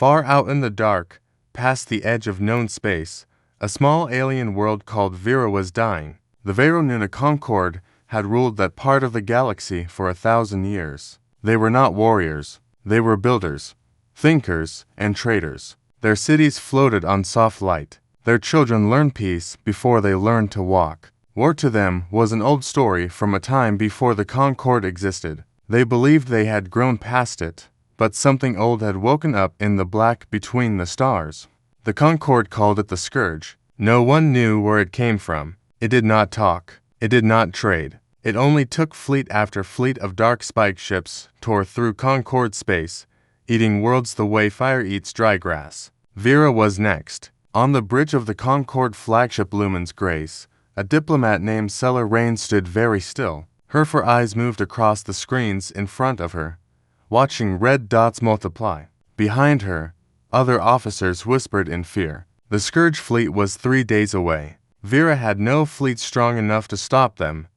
Far out in the dark, past the edge of known space, a small alien world called Vera was dying. The Veyronuna Concord had ruled that part of the galaxy for 1,000 years. They were not warriors. They were builders, thinkers, and traders. Their cities floated on soft light. Their children learned peace before they learned to walk. War to them was an old story from a time before the Concord existed. They believed they had grown past it, but something old had woken up in the black between the stars. The Concord called it the Scourge. No one knew where it came from. It did not talk. It did not trade. It only took fleet after fleet of dark spike ships tore through Concord space, eating worlds the way fire eats dry grass. Vera was next. On the bridge of the Concord flagship Lumen's Grace, a diplomat named Sella Rain stood very still. Her four eyes moved across the screens in front of her, watching red dots multiply. Behind her, other officers whispered in fear. The Scourge fleet was 3 days away. Vera had no fleet strong enough to stop them,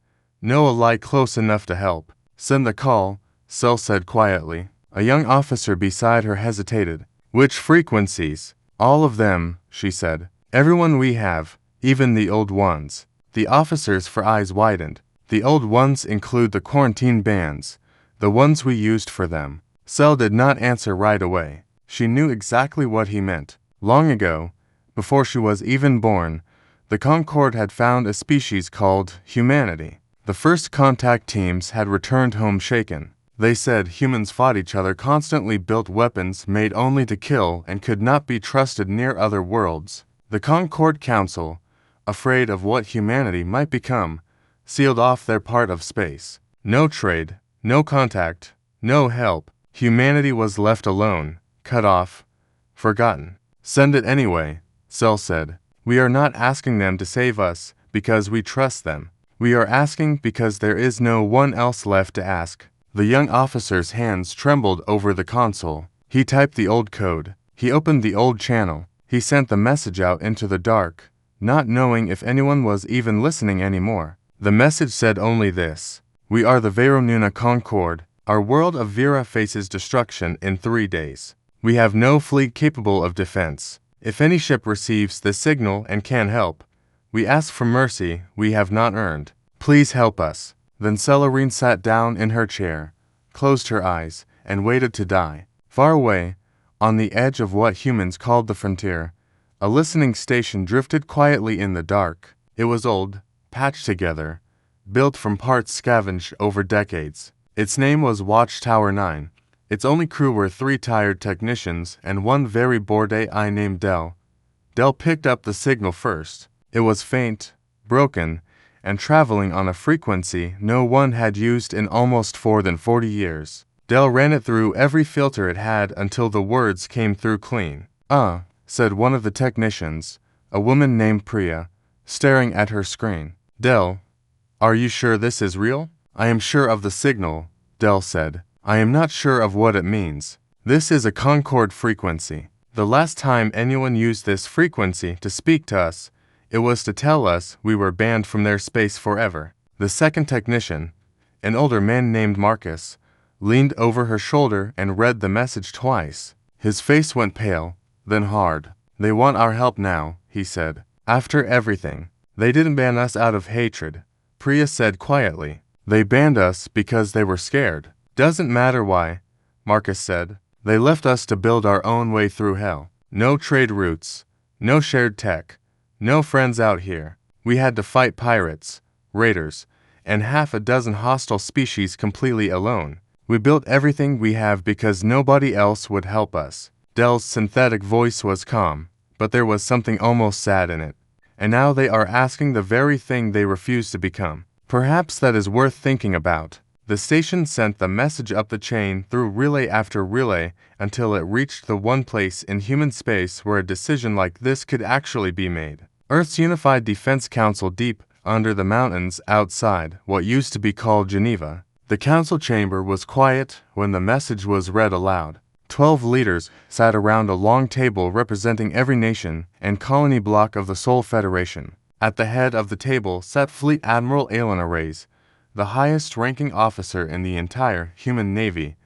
no ally close enough to help. Send the call, Sel said quietly. A young officer beside her hesitated. Which frequencies? All of them, she said. Everyone we have, even the old ones. The officers' for eyes widened. The old ones include the quarantine bans, the ones we used for them. Sel did not answer right away. She knew exactly what he meant. Long ago, before she was even born, the Concord had found a species called humanity. The first contact teams had returned home shaken. They said humans fought each other, constantly built weapons made only to kill, and could not be trusted near other worlds. The Concord Council, afraid of what humanity might become, sealed off their part of space. No trade, no contact, no help. Humanity was left alone, cut off, forgotten. Send it anyway, Sel said. We are not asking them to save us because we trust them. We are asking because there is no one else left to ask. The young officer's hands trembled over the console. He typed the old code. He opened the old channel. He sent the message out into the dark, not knowing if anyone was even listening anymore. The message said only this: We are the Veyronuna Concord. Our world of Vera faces destruction in 3 days. We have no fleet capable of defense. If any ship receives the signal and can help, we ask for mercy we have not earned. Please help us. Then Celerine sat down in her chair, closed her eyes, and waited to die. Far away, on the edge of what humans called the frontier, a listening station drifted quietly in the dark. It was old, patched together, built from parts scavenged over decades. Its name was Watchtower 9. Its only crew were 3 tired technicians and one very bored AI named Del. Del picked up the signal first. It was faint, broken, and traveling on a frequency no one had used in almost more than 40 years. Del ran it through every filter it had until the words came through clean. Said one of the technicians, a woman named Priya, staring at her screen. Del, are you sure this is real? I am sure of the signal, Del said. I am not sure of what it means. This is a Concord frequency. The last time anyone used this frequency to speak to us, it was to tell us we were banned from their space forever. The second technician, an older man named Marcus, leaned over her shoulder and read the message twice. His face went pale, then hard. They want our help now, he said. After everything. They didn't ban us out of hatred, Priya said quietly. They banned us because they were scared. Doesn't matter why, Marcus said. They left us to build our own way through hell. No trade routes, no shared tech, no friends out here. We had to fight pirates, raiders, and half a dozen hostile species completely alone. We built everything we have because nobody else would help us. Del's synthetic voice was calm, but there was something almost sad in it. And now they are asking the very thing they refused to become. Perhaps that is worth thinking about. The station sent the message up the chain through relay after relay until it reached the one place in human space where a decision like this could actually be made. Earth's Unified Defense Council deep under the mountains outside what used to be called Geneva. The council chamber was quiet when the message was read aloud. 12 leaders sat around a long table representing every nation and colony block of the Sol Federation. At the head of the table sat Fleet Admiral Elena Reyes, the highest-ranking officer in the entire human navy,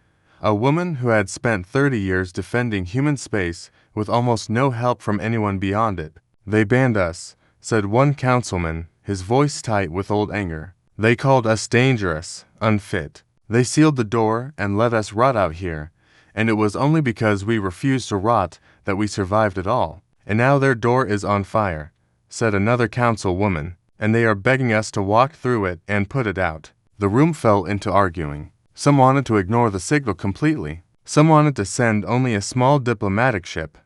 A woman who had spent 30 years defending human space with almost no help from anyone beyond it. "They banned us," said one councilman, his voice tight with old anger. "They called us dangerous, unfit. They sealed the door and let us rot out here, and it was only because we refused to rot that we survived at all. And now their door is on fire," said another councilwoman, "and they are begging us to walk through it and put it out." The room fell into arguing. Some wanted to ignore the signal completely. Some wanted to send only a small diplomatic ship.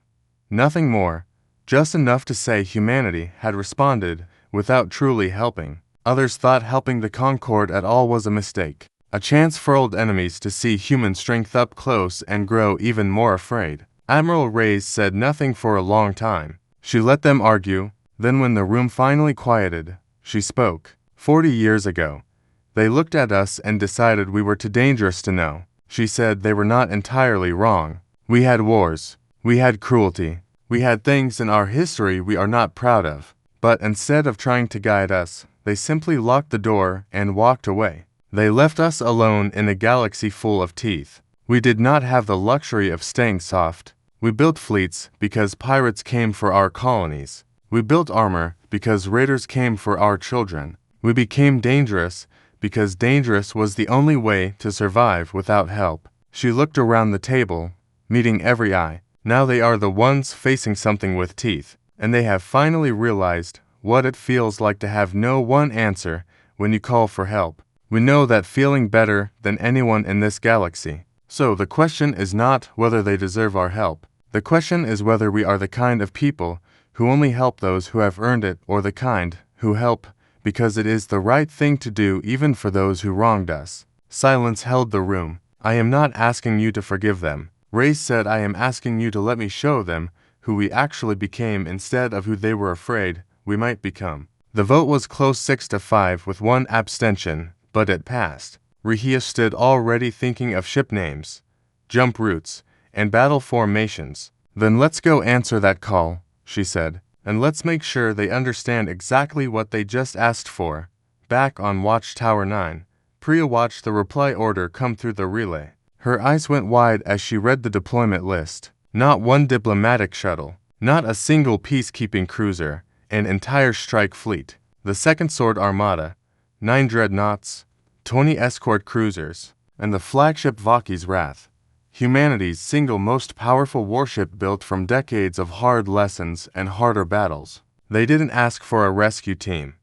Nothing more, just enough to say humanity had responded without truly helping. Others thought helping the Concord at all was a mistake, a chance for old enemies to see human strength up close and grow even more afraid. Admiral Reyes said nothing for a long time. She let them argue, then when the room finally quieted, she spoke. 40 years ago, they looked at us and decided we were too dangerous to know. She said they were not entirely wrong. We had wars. We had cruelty. We had things in our history we are not proud of. But instead of trying to guide us, they simply locked the door and walked away. They left us alone in a galaxy full of teeth. We did not have the luxury of staying soft. We built fleets because pirates came for our colonies. We built armor because raiders came for our children. We became dangerous because dangerous was the only way to survive without help. She looked around the table, meeting every eye. Now they are the ones facing something with teeth, and they have finally realized what it feels like to have no one answer when you call for help. We know that feeling better than anyone in this galaxy. So the question is not whether they deserve our help. The question is whether we are the kind of people who only help those who have earned it, or the kind who help because it is the right thing to do even for those who wronged us. Silence held the room. "I am not asking you to forgive them," Reyes said. "I am asking you to let me show them who we actually became instead of who they were afraid we might become." The vote was close 6-5 with one abstention, but it passed. Rehia stood already thinking of ship names, jump routes, and battle formations. "Then let's go answer that call," she said, "and let's make sure they understand exactly what they just asked for." Back on Watchtower 9, Priya watched the reply order come through the relay. Her eyes went wide as she read the deployment list. Not one diplomatic shuttle, not a single peacekeeping cruiser, an entire strike fleet. The Second Sword Armada, 9 dreadnoughts, 20 escort cruisers, and the flagship Vaki's Wrath, humanity's single most powerful warship built from decades of hard lessons and harder battles. "They didn't ask for a rescue team,"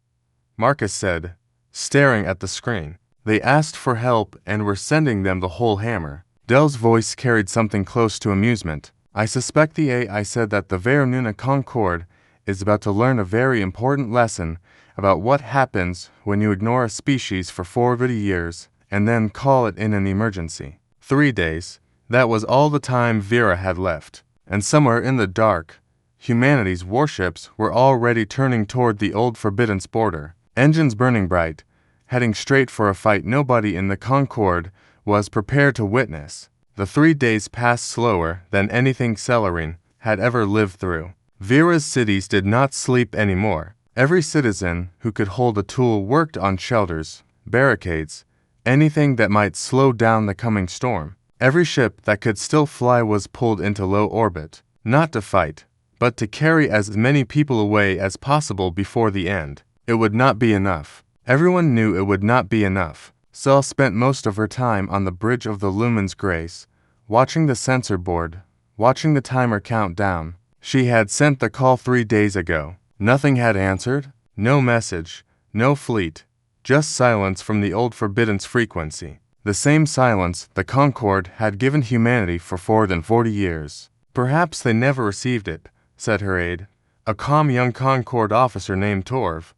Marcus said, staring at the screen. "They asked for help and we're sending them the whole hammer." Dell's voice carried something close to amusement. "I suspect the AI said that the Veyronuna Concord is about to learn a very important lesson about what happens when you ignore a species for 40 years and then call it in an emergency." 3 days. That was all the time Vera had left. And somewhere in the dark, humanity's warships were already turning toward the old Forbiddance border, engines burning bright, heading straight for a fight nobody in the Concord was prepared to witness. The 3 days passed slower than anything Celerine had ever lived through. Vera's cities did not sleep anymore. Every citizen who could hold a tool worked on shelters, barricades, anything that might slow down the coming storm. Every ship that could still fly was pulled into low orbit, not to fight, but to carry as many people away as possible before the end. It would not be enough. Everyone knew it would not be enough. Cell spent most of her time on the bridge of the Lumen's Grace, watching the sensor board, watching the timer count down. She had sent the call 3 days ago. Nothing had answered, no message, no fleet, just silence from the old Forbiddance frequency. The same silence the Concord had given humanity for more than 40 years. "Perhaps they never received it," said her aide, a calm young Concord officer named Torv.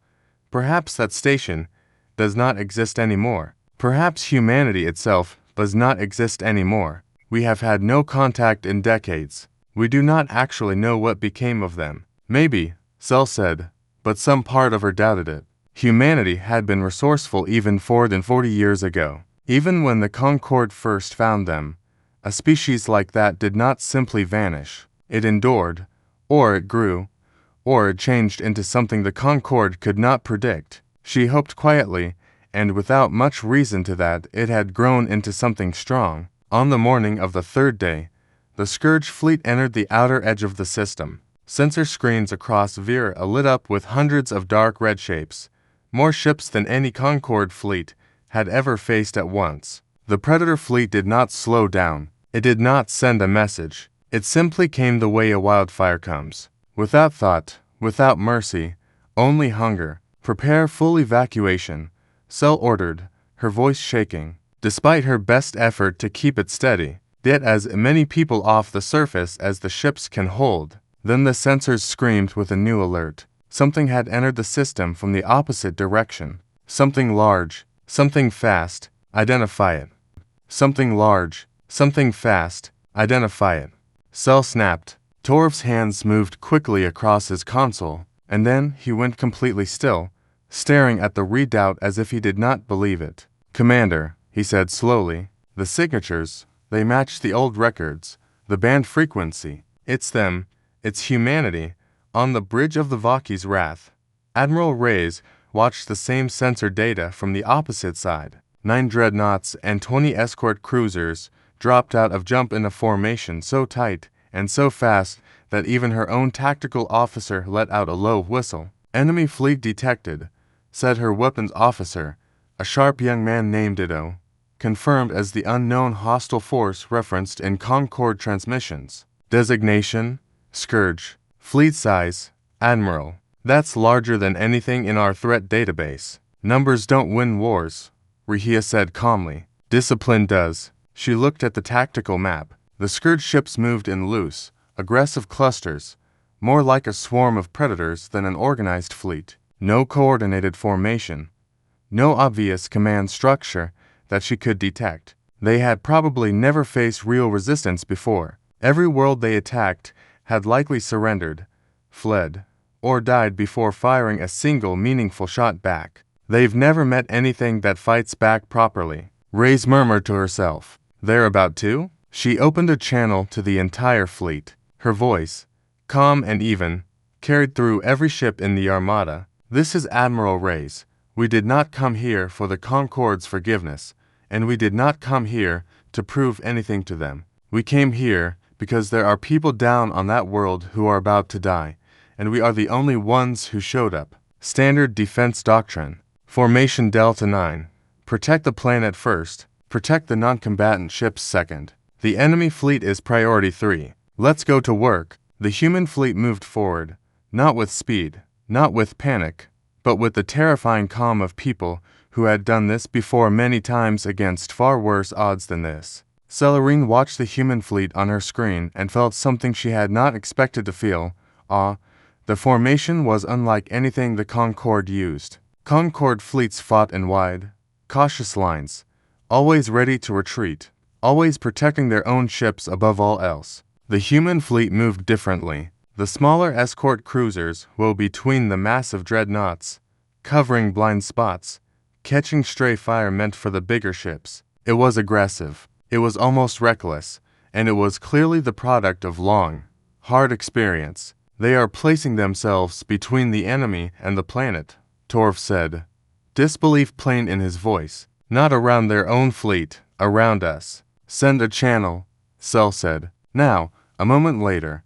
"Perhaps that station does not exist anymore. Perhaps humanity itself does not exist anymore. We have had no contact in decades. We do not actually know what became of them." "Maybe," Cell said, but some part of her doubted it. Humanity had been resourceful even more than 40 years ago. Even when the Concord first found them, a species like that did not simply vanish. It endured, or it grew, or it changed into something the Concord could not predict. She hoped quietly, and without much reason to that it had grown into something strong, On the morning of the third day, the Scourge fleet entered the outer edge of the system. Sensor screens across Vera lit up with hundreds of dark red shapes, more ships than any Concord fleet had ever faced at once. The Predator fleet did not slow down. It did not send a message. It simply came the way a wildfire comes. Without thought, without mercy, only hunger. Prepare full evacuation, Cell ordered, her voice shaking. Despite her best effort to keep it steady, get as many people off the surface as the ships can hold. Then the sensors screamed with a new alert. Something had entered the system from the opposite direction. Something large, something fast, identify it. Something large, something fast, identify it. Cell snapped. Torv's hands moved quickly across his console, and then he went completely still, staring at the readout as if he did not believe it. Commander, he said slowly, the signatures, they match the old records, the band frequency. It's them, it's humanity, on the bridge of the Vaki's wrath. Admiral Reyes watched the same sensor data from the opposite side. 9 dreadnoughts and 20 escort cruisers dropped out of jump in a formation so tight and so fast that even her own tactical officer let out a low whistle. Enemy fleet detected, said her weapons officer, a sharp young man named Ditto, confirmed as the unknown hostile force referenced in Concord transmissions. Designation, Scourge. Fleet size, Admiral. That's larger than anything in our threat database. Numbers don't win wars, Rahia said calmly. Discipline does. She looked at the tactical map. The Scourge ships moved in loose, aggressive clusters, more like a swarm of predators than an organized fleet. No coordinated formation. No obvious command structure that she could detect. They had probably never faced real resistance before. Every world they attacked had likely surrendered, fled, or died before firing a single meaningful shot back. They've never met anything that fights back properly. Reyes murmured to herself. They're about to? She opened a channel to the entire fleet. Her voice, calm and even, carried through every ship in the armada. This is Admiral Reyes. We did not come here for the Concord's forgiveness, and we did not come here to prove anything to them. We came here because there are people down on that world who are about to die, and we are the only ones who showed up. Standard Defense Doctrine. Formation Delta 9. Protect the planet first. Protect the non-combatant ships second. The enemy fleet is priority 3. Let's go to work. The human fleet moved forward, not with speed, not with panic, but with the terrifying calm of people who had done this before many times against far worse odds than this. Celerine watched the human fleet on her screen and felt something she had not expected to feel, awe. The formation was unlike anything the Concord used. Concord fleets fought in wide, cautious lines, always ready to retreat, always protecting their own ships above all else. The human fleet moved differently. The smaller escort cruisers were between the massive dreadnoughts, covering blind spots, catching stray fire meant for the bigger ships. It was aggressive. It was almost reckless, and it was clearly the product of long, hard experience. They are placing themselves between the enemy and the planet, Torv said, disbelief plain in his voice. Not around their own fleet, around us. Send a channel, Cell said. Now, a moment later,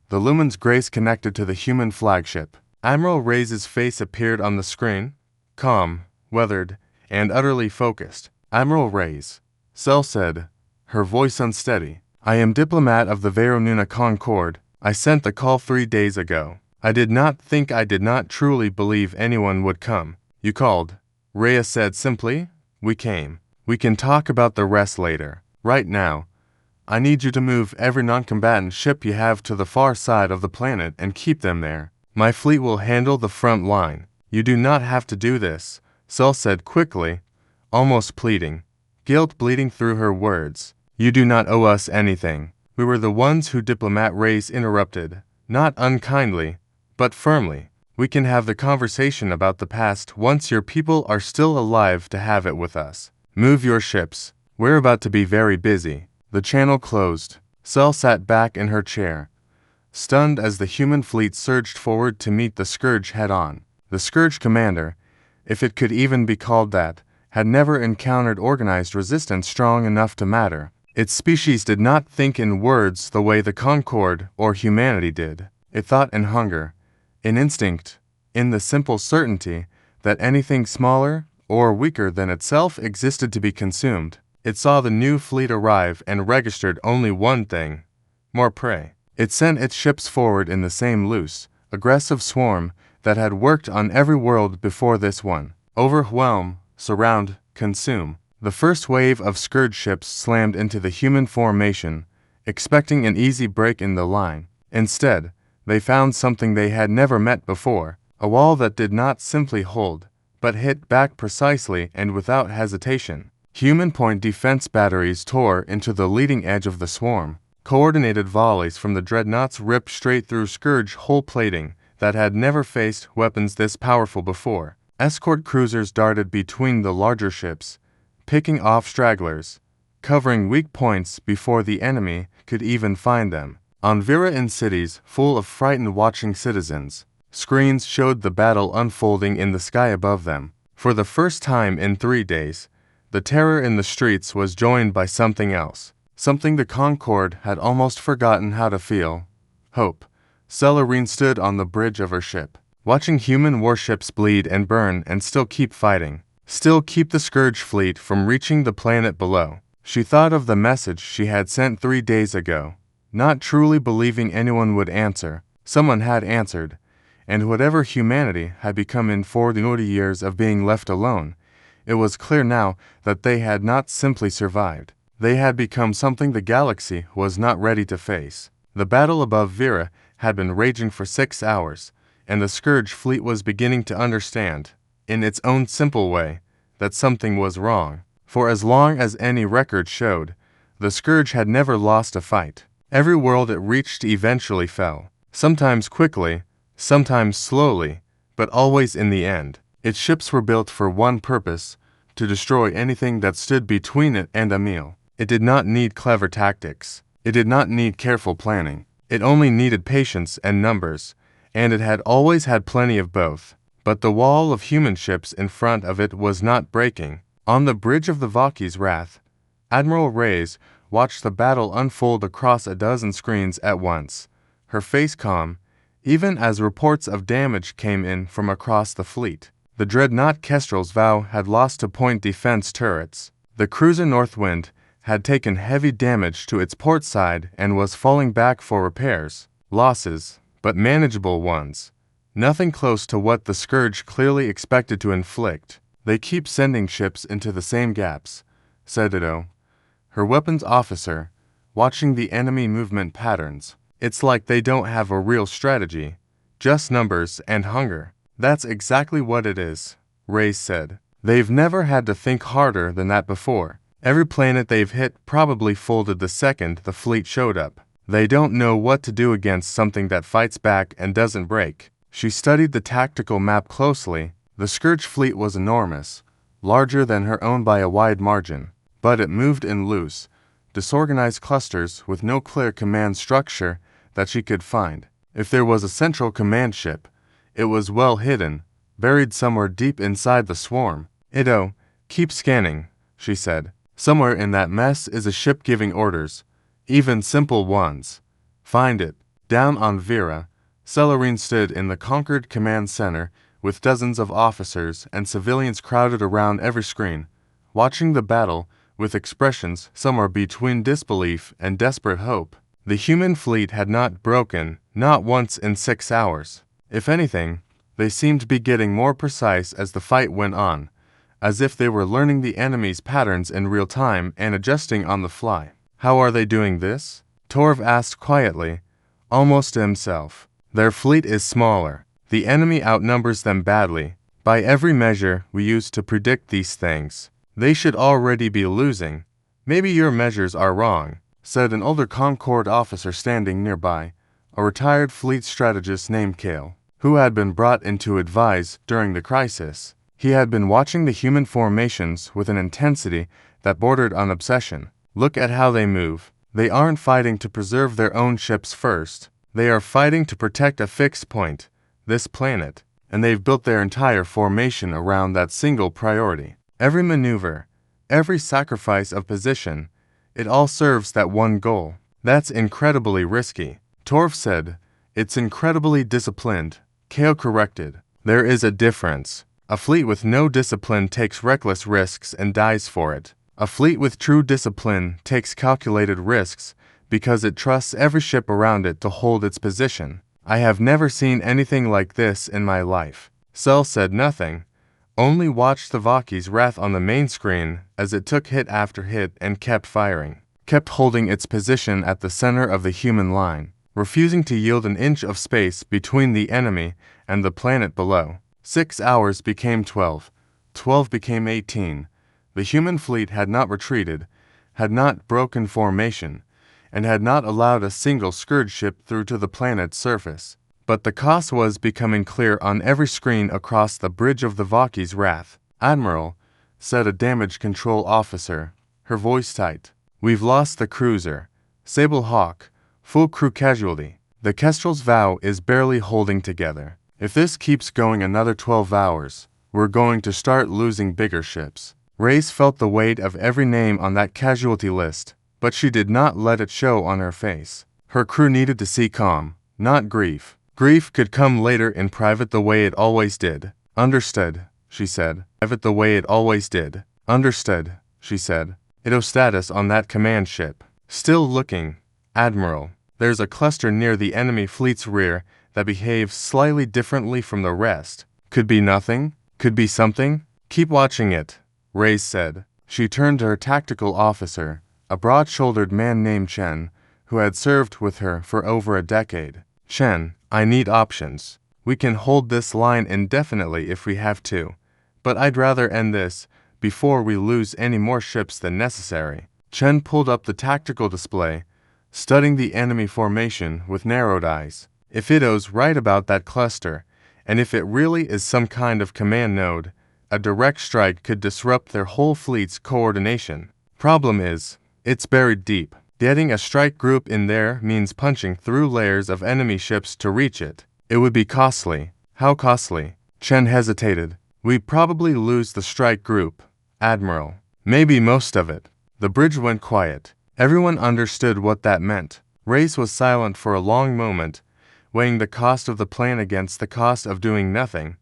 the lumen's grace connected to the human flagship. Admiral Reyes' face appeared on the screen, calm, weathered, and utterly focused. Admiral Reyes, Cell said, her voice unsteady. I am diplomat of the Veyronuna Concord. I sent the call 3 days ago. I did not truly believe anyone would come. You called. Reyes said simply. We came. We can talk about the rest later. Right now, I need you to move every non-combatant ship you have to the far side of the planet and keep them there. My fleet will handle the front line. You do not have to do this, Cell said quickly, almost pleading, guilt bleeding through her words. You do not owe us anything. We were the ones who Diplomat Reyes interrupted, not unkindly, but firmly. We can have the conversation about the past once your people are still alive to have it with us. Move your ships. We're about to be very busy. The channel closed. Cell sat back in her chair, stunned as the human fleet surged forward to meet the Scourge head-on. The Scourge commander, if it could even be called that, had never encountered organized resistance strong enough to matter. Its species did not think in words the way the Concord or humanity did. It thought in hunger, in instinct, in the simple certainty that anything smaller or weaker than itself existed to be consumed. It saw the new fleet arrive and registered only one thing: more prey. It sent its ships forward in the same loose, aggressive swarm that had worked on every world before this one. Overwhelm, surround, consume. The first wave of Scourge ships slammed into the human formation, expecting an easy break in the line. Instead, they found something they had never met before, a wall that did not simply hold, but hit back precisely and without hesitation. Human point defense batteries tore into the leading edge of the swarm. Coordinated volleys from the dreadnoughts ripped straight through Scourge hull plating that had never faced weapons this powerful before. Escort cruisers darted between the larger ships, picking off stragglers, covering weak points before the enemy could even find them. On Vera, in cities full of frightened watching citizens, screens showed the battle unfolding in the sky above them. For the first time in 3 days, the terror in the streets was joined by something else, something the Concord had almost forgotten how to feel: hope. Celerine stood on the bridge of her ship, watching human warships bleed and burn and still keep fighting, still keep the Scourge fleet from reaching the planet below. She thought of the message she had sent 3 days ago, not truly believing anyone would answer. Someone had answered, and whatever humanity had become in 40 years of being left alone, it was clear now that they had not simply survived. They had become something the galaxy was not ready to face. The battle above Vera had been raging for 6 hours, and the Scourge fleet was beginning to understand, in its own simple way, that something was wrong. For as long as any record showed, the Scourge had never lost a fight. Every world it reached eventually fell, sometimes quickly, sometimes slowly, but always in the end. Its ships were built for one purpose: to destroy anything that stood between it and a meal. It did not need clever tactics. It did not need careful planning. It only needed patience and numbers, and it had always had plenty of both. But the wall of human ships in front of it was not breaking. On the bridge of the Vaki's Wrath, Admiral Reyes watched the battle unfold across a dozen screens at once, her face calm, even as reports of damage came in from across the fleet. The dreadnought Kestrel's Vow had lost to point defense turrets. The cruiser Northwind had taken heavy damage to its port side and was falling back for repairs. Losses, but manageable ones. Nothing close to what the Scourge clearly expected to inflict. "They keep sending ships into the same gaps," said Ido, her weapons officer, watching the enemy movement patterns. "It's like they don't have a real strategy, just numbers and hunger." "That's exactly what it is," Reyes said. "They've never had to think harder than that before. Every planet they've hit probably folded the second the fleet showed up. They don't know what to do against something that fights back and doesn't break." She studied the tactical map closely. The Scourge fleet was enormous, larger than her own by a wide margin, but it moved in loose, disorganized clusters with no clear command structure that she could find. If there was a central command ship, it was well hidden, buried somewhere deep inside the swarm. "Ido, keep scanning," she said. "Somewhere in that mess is a ship giving orders, even simple ones. Find it." Down on Vera, Celerine stood in the Concord command center with dozens of officers and civilians crowded around every screen, watching the battle with expressions somewhere between disbelief and desperate hope. The human fleet had not broken, not once in 6 hours. If anything, they seemed to be getting more precise as the fight went on, as if they were learning the enemy's patterns in real time and adjusting on the fly. "How are they doing this?" Torv asked quietly, almost to himself. "Their fleet is smaller. The enemy outnumbers them badly. By every measure we use to predict these things, they should already be losing." "Maybe your measures are wrong," said an older Concord officer standing nearby, a retired fleet strategist named Kale, who had been brought in to advise during the crisis. He had been watching the human formations with an intensity that bordered on obsession. "Look at how they move. They aren't fighting to preserve their own ships first. They are fighting to protect a fixed point, this planet, and they've built their entire formation around that single priority. Every maneuver, every sacrifice of position, It all serves that one goal. That's incredibly risky. Torv said. It's incredibly disciplined. Kale corrected. There is a difference. A fleet with no discipline takes reckless risks and dies for it. A fleet with true discipline takes calculated risks because it trusts every ship around it to hold its position. I have never seen anything like this in my life. Sel said nothing, only watched the Vaki's wrath on the main screen as it took hit after hit and kept firing, kept holding its position at the center of the human line, refusing to yield an inch of space between the enemy and the planet below. 6 hours became 12. 12 became 18. The human fleet had not retreated, had not broken formation, and had not allowed a single Scourge ship through to the planet's surface. But the cost was becoming clear on every screen across the bridge of the Vaki's wrath. "Admiral," said a damage control officer, her voice tight. "We've lost the cruiser. Sable Hawk, full crew casualty. The Kestrel's vow is barely holding together. If this keeps going another 12 hours, we're going to start losing bigger ships." Reyes felt the weight of every name on that casualty list, but she did not let it show on her face. Her crew needed to see calm, not grief. Grief could come later in private the way it always did. "Understood," she said. "Private the way it always did." "Understood," she said. "Ito status on that command ship." "Still looking, Admiral. There's a cluster near the enemy fleet's rear that behaves slightly differently from the rest. Could be nothing, could be something. Keep watching it," Reyes said. She turned to her tactical officer, a broad-shouldered man named Chen, who had served with her for over a decade. "Chen, I need options. We can hold this line indefinitely if we have to, but I'd rather end this before we lose any more ships than necessary." Chen pulled up the tactical display, studying the enemy formation with narrowed eyes. "If Ito's right about that cluster, and if it really is some kind of command node, a direct strike could disrupt their whole fleet's coordination. Problem is, it's buried deep. Getting a strike group in there means punching through layers of enemy ships to reach it. It would be costly." "How costly?" Chen hesitated. "We'd probably lose the strike group, Admiral. Maybe most of it." The bridge went quiet. Everyone understood what that meant. Reyes was silent for a long moment, weighing the cost of the plan against the cost of doing nothing,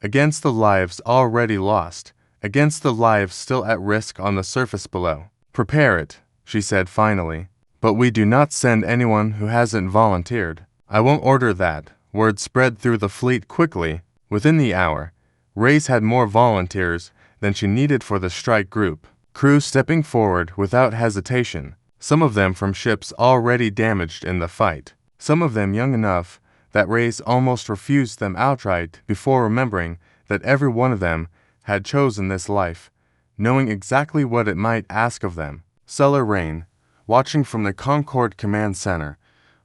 against the lives already lost, against the lives still at risk on the surface below. "Prepare it," she said finally. "But we do not send anyone who hasn't volunteered." "I won't order that." Word spread through the fleet quickly. Within the hour, Reyes had more volunteers than she needed for the strike group. Crews stepping forward without hesitation, some of them from ships already damaged in the fight, some of them young enough that Reyes almost refused them outright before remembering that every one of them had chosen this life, knowing exactly what it might ask of them. Cellar Rain, watching from the Concord Command Center,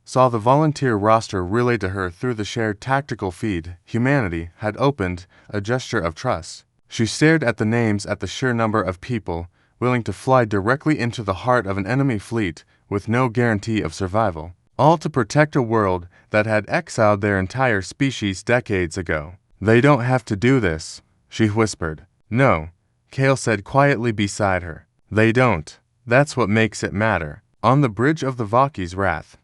saw the volunteer roster relayed to her through the shared tactical feed. Humanity had opened a gesture of trust. She stared at the names at the sheer number of people willing to fly directly into the heart of an enemy fleet with no guarantee of survival, all to protect a world that had exiled their entire species decades ago. "They don't have to do this," she whispered. "No," Kale said quietly beside her. "They don't. That's what makes it matter." On the bridge of the Vaki's wrath,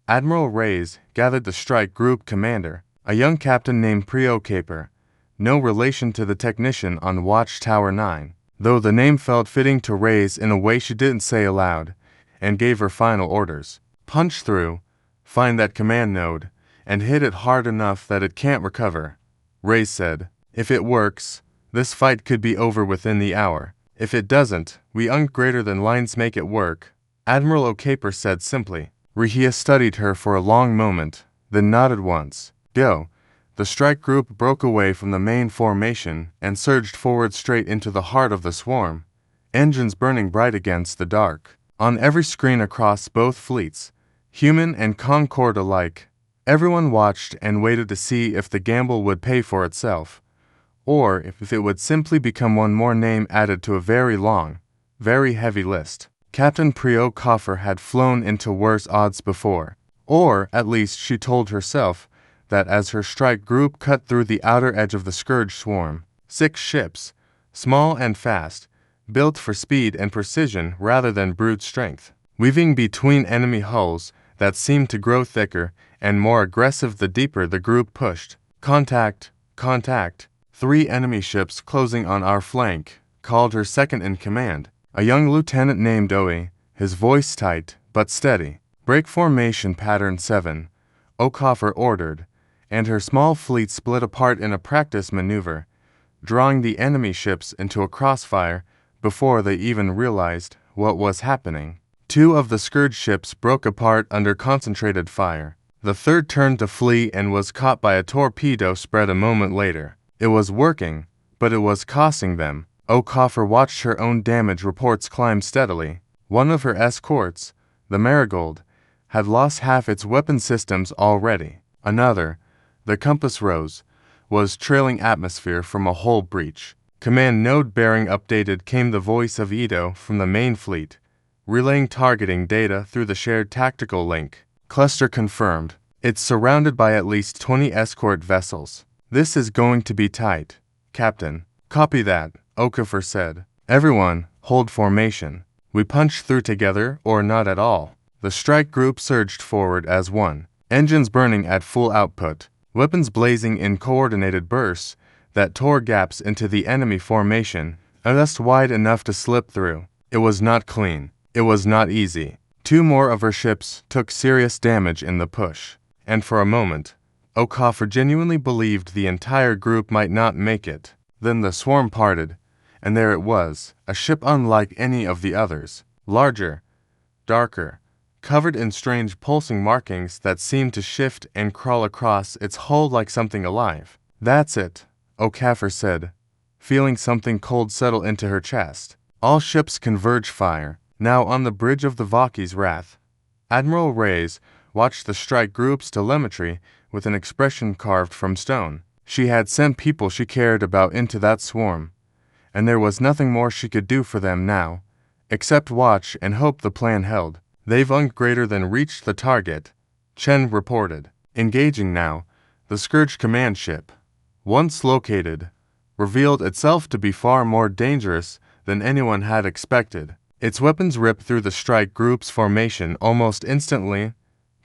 Admiral Reyes gathered the strike group commander, a young captain named Prio Caper, no relation to the technician on Watchtower 9, though the name felt fitting to Reyes in a way she didn't say aloud, and gave her final orders. "Punch through, find that command node, and hit it hard enough that it can't recover," Reyes said. "If it works, this fight could be over within the hour. If it doesn't, we greater than lines make it work," Admiral O'Caper said simply. Rehia studied her for a long moment, then nodded once. "Go." The strike group broke away from the main formation and surged forward straight into the heart of the swarm, engines burning bright against the dark. On every screen across both fleets, human and Concord alike, everyone watched and waited to see if the gamble would pay for itself, or if it would simply become one more name added to a very long, very heavy list. Captain Prio Coffer had flown into worse odds before, or at least she told herself that as her strike group cut through the outer edge of the Scourge swarm. 6 ships, small and fast, built for speed and precision rather than brute strength. weaving between enemy hulls that seemed to grow thicker and more aggressive the deeper the group pushed. "Contact! Contact! 3 enemy ships closing on our flank," called her second-in-command, a young lieutenant named Oe, his voice tight but steady. "Break formation pattern 7, Okafor ordered, and her small fleet split apart in a practice maneuver, drawing the enemy ships into a crossfire before they even realized what was happening. 2 of the Scourge ships broke apart under concentrated fire. The third turned to flee and was caught by a torpedo spread a moment later. It was working, but it was costing them. Okafor watched her own damage reports climb steadily. One of her escorts, the Marigold, had lost half its weapon systems already. Another, the Compass Rose, was trailing atmosphere from a hull breach. Command node bearing updated came the voice of Ito from the main fleet, relaying targeting data through the shared tactical link. Cluster confirmed. It's surrounded by at least 20 escort vessels. "This is going to be tight, Captain." "Copy that," Okafor said. "Everyone, hold formation. We punch through together or not at all." The strike group surged forward as one, engines burning at full output, weapons blazing in coordinated bursts that tore gaps into the enemy formation, just wide enough to slip through. It was not clean. It was not easy. 2 more of her ships took serious damage in the push, and for a moment, Okafor genuinely believed the entire group might not make it. Then the swarm parted, and there it was, a ship unlike any of the others, larger, darker, covered in strange pulsing markings that seemed to shift and crawl across its hull like something alive. "That's it," Okafor said, feeling something cold settle into her chest. All ships converge fire. Now on the bridge of the Vaki's Wrath, Admiral Reyes watched the strike group's telemetry with an expression carved from stone. She had sent people she cared about into that swarm, and there was nothing more she could do for them now, except watch and hope the plan held. "They've greater than reached the target," Chen reported. Engaging now, the Scourge command ship, once located, revealed itself to be far more dangerous than anyone had expected. Its weapons ripped through the strike group's formation almost instantly,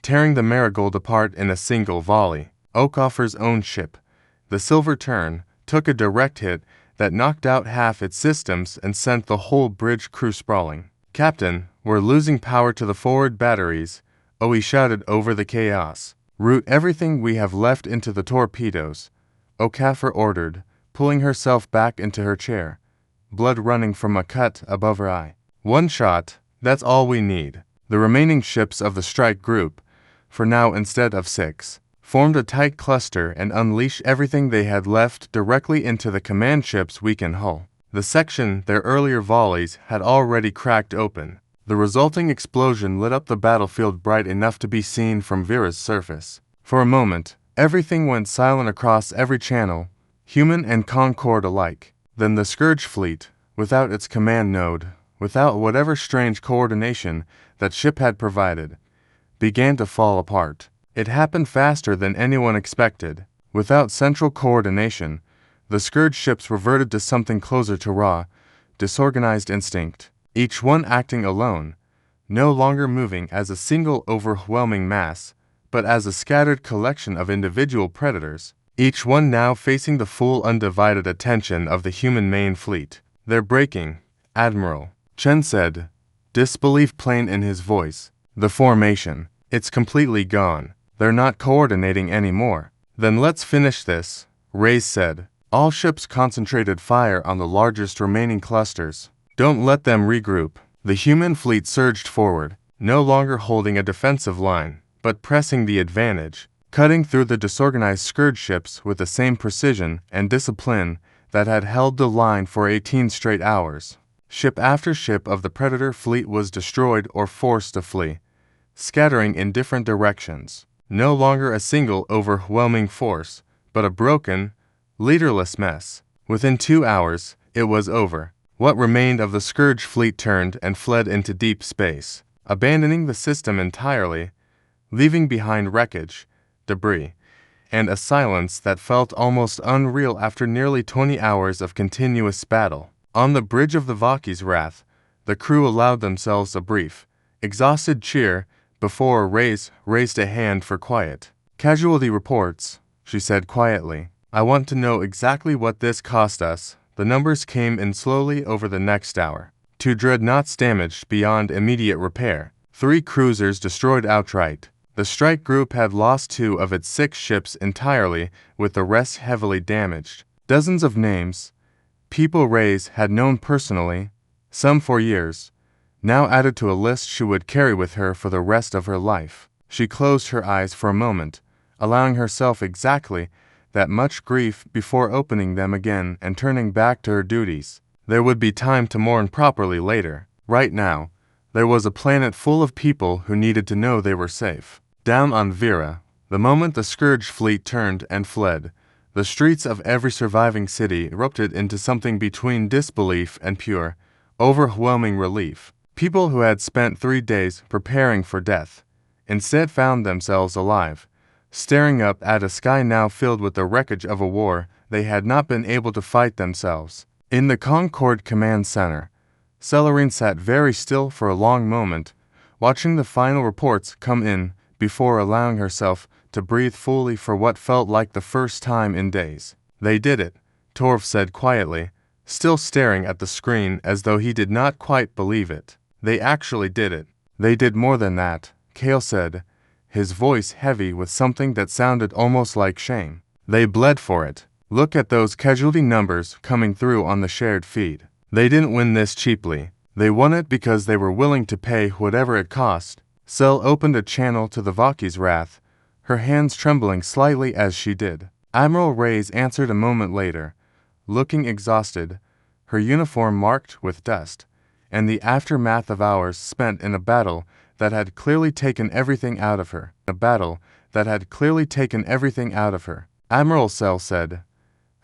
tearing the Marigold apart in a single volley. Okafor's own ship, the Silver Tern, took a direct hit that knocked out half its systems and sent the whole bridge crew sprawling. "Captain, we're losing power to the forward batteries," Oe shouted over the chaos. "Route everything we have left into the torpedoes," Okafor ordered, pulling herself back into her chair, blood running from a cut above her eye. "1 shot, that's all we need." The remaining ships of the strike group, for now instead of 6, formed a tight cluster and unleashed everything they had left directly into the command ship's weakened hull. The section their earlier volleys had already cracked open. The resulting explosion lit up the battlefield bright enough to be seen from Vera's surface. For a moment, everything went silent across every channel, human and Concord alike. Then the Scourge fleet, without its command node, without whatever strange coordination that ship had provided, began to fall apart. It happened faster than anyone expected. Without central coordination, the Scourge ships reverted to something closer to raw, disorganized instinct, each one acting alone, no longer moving as a single overwhelming mass, but as a scattered collection of individual predators, each one now facing the full undivided attention of the human main fleet. "They're breaking, Admiral," Chen said, disbelief plain in his voice. "The formation, it's completely gone. They're not coordinating anymore." "Then let's finish this," Reyes said. All ships concentrated fire on the largest remaining clusters. "Don't let them regroup." The human fleet surged forward, no longer holding a defensive line, but pressing the advantage, cutting through the disorganized Scourge ships with the same precision and discipline that had held the line for 18 straight hours. Ship after ship of the Predator fleet was destroyed or forced to flee, scattering in different directions. No longer a single overwhelming force, but a broken, leaderless mess. Within 2 hours, it was over. What remained of the Scourge fleet turned and fled into deep space, abandoning the system entirely, leaving behind wreckage, debris, and a silence that felt almost unreal after nearly 20 hours of continuous battle. On the bridge of the Vaki's Wrath, the crew allowed themselves a brief, Exhausted cheer before Reyes raised a hand for quiet. Casualty reports, she said quietly. I want to know exactly what this cost us. The numbers came in slowly over the next hour. 2 dreadnoughts damaged beyond immediate repair. 3 cruisers destroyed outright. The strike group had lost 2 of its 6 ships entirely, with the rest heavily damaged. Dozens of names, people Reyes had known personally, some for years, now added to a list she would carry with her for the rest of her life. She closed her eyes for a moment, allowing herself exactly that much grief before opening them again and turning back to her duties. There would be time to mourn properly later. Right now, there was a planet full of people who needed to know they were safe. Down on Vera, the moment the Scourge fleet turned and fled, the streets of every surviving city erupted into something between disbelief and pure, overwhelming relief. People who had spent 3 days preparing for death instead found themselves alive, staring up at a sky now filled with the wreckage of a war they had not been able to fight themselves. In the Concord Command Center, Celerine sat very still for a long moment, watching the final reports come in before allowing herself to breathe fully for what felt like the first time in days. They did it, Torv said quietly, still staring at the screen as though he did not quite believe it. They actually did it. They did more than that, Cale said, his voice heavy with something that sounded almost like shame. They bled for it. Look at those casualty numbers coming through on the shared feed. They didn't win this cheaply. They won it because they were willing to pay whatever it cost. Cel opened a channel to the Vaki's wrath, her hands trembling slightly as she did. Admiral Reyes answered a moment later, looking exhausted, her uniform marked with dust, and the aftermath of hours spent in a battle that had clearly taken everything out of her. A battle that had clearly taken everything out of her. Admiral Cel said,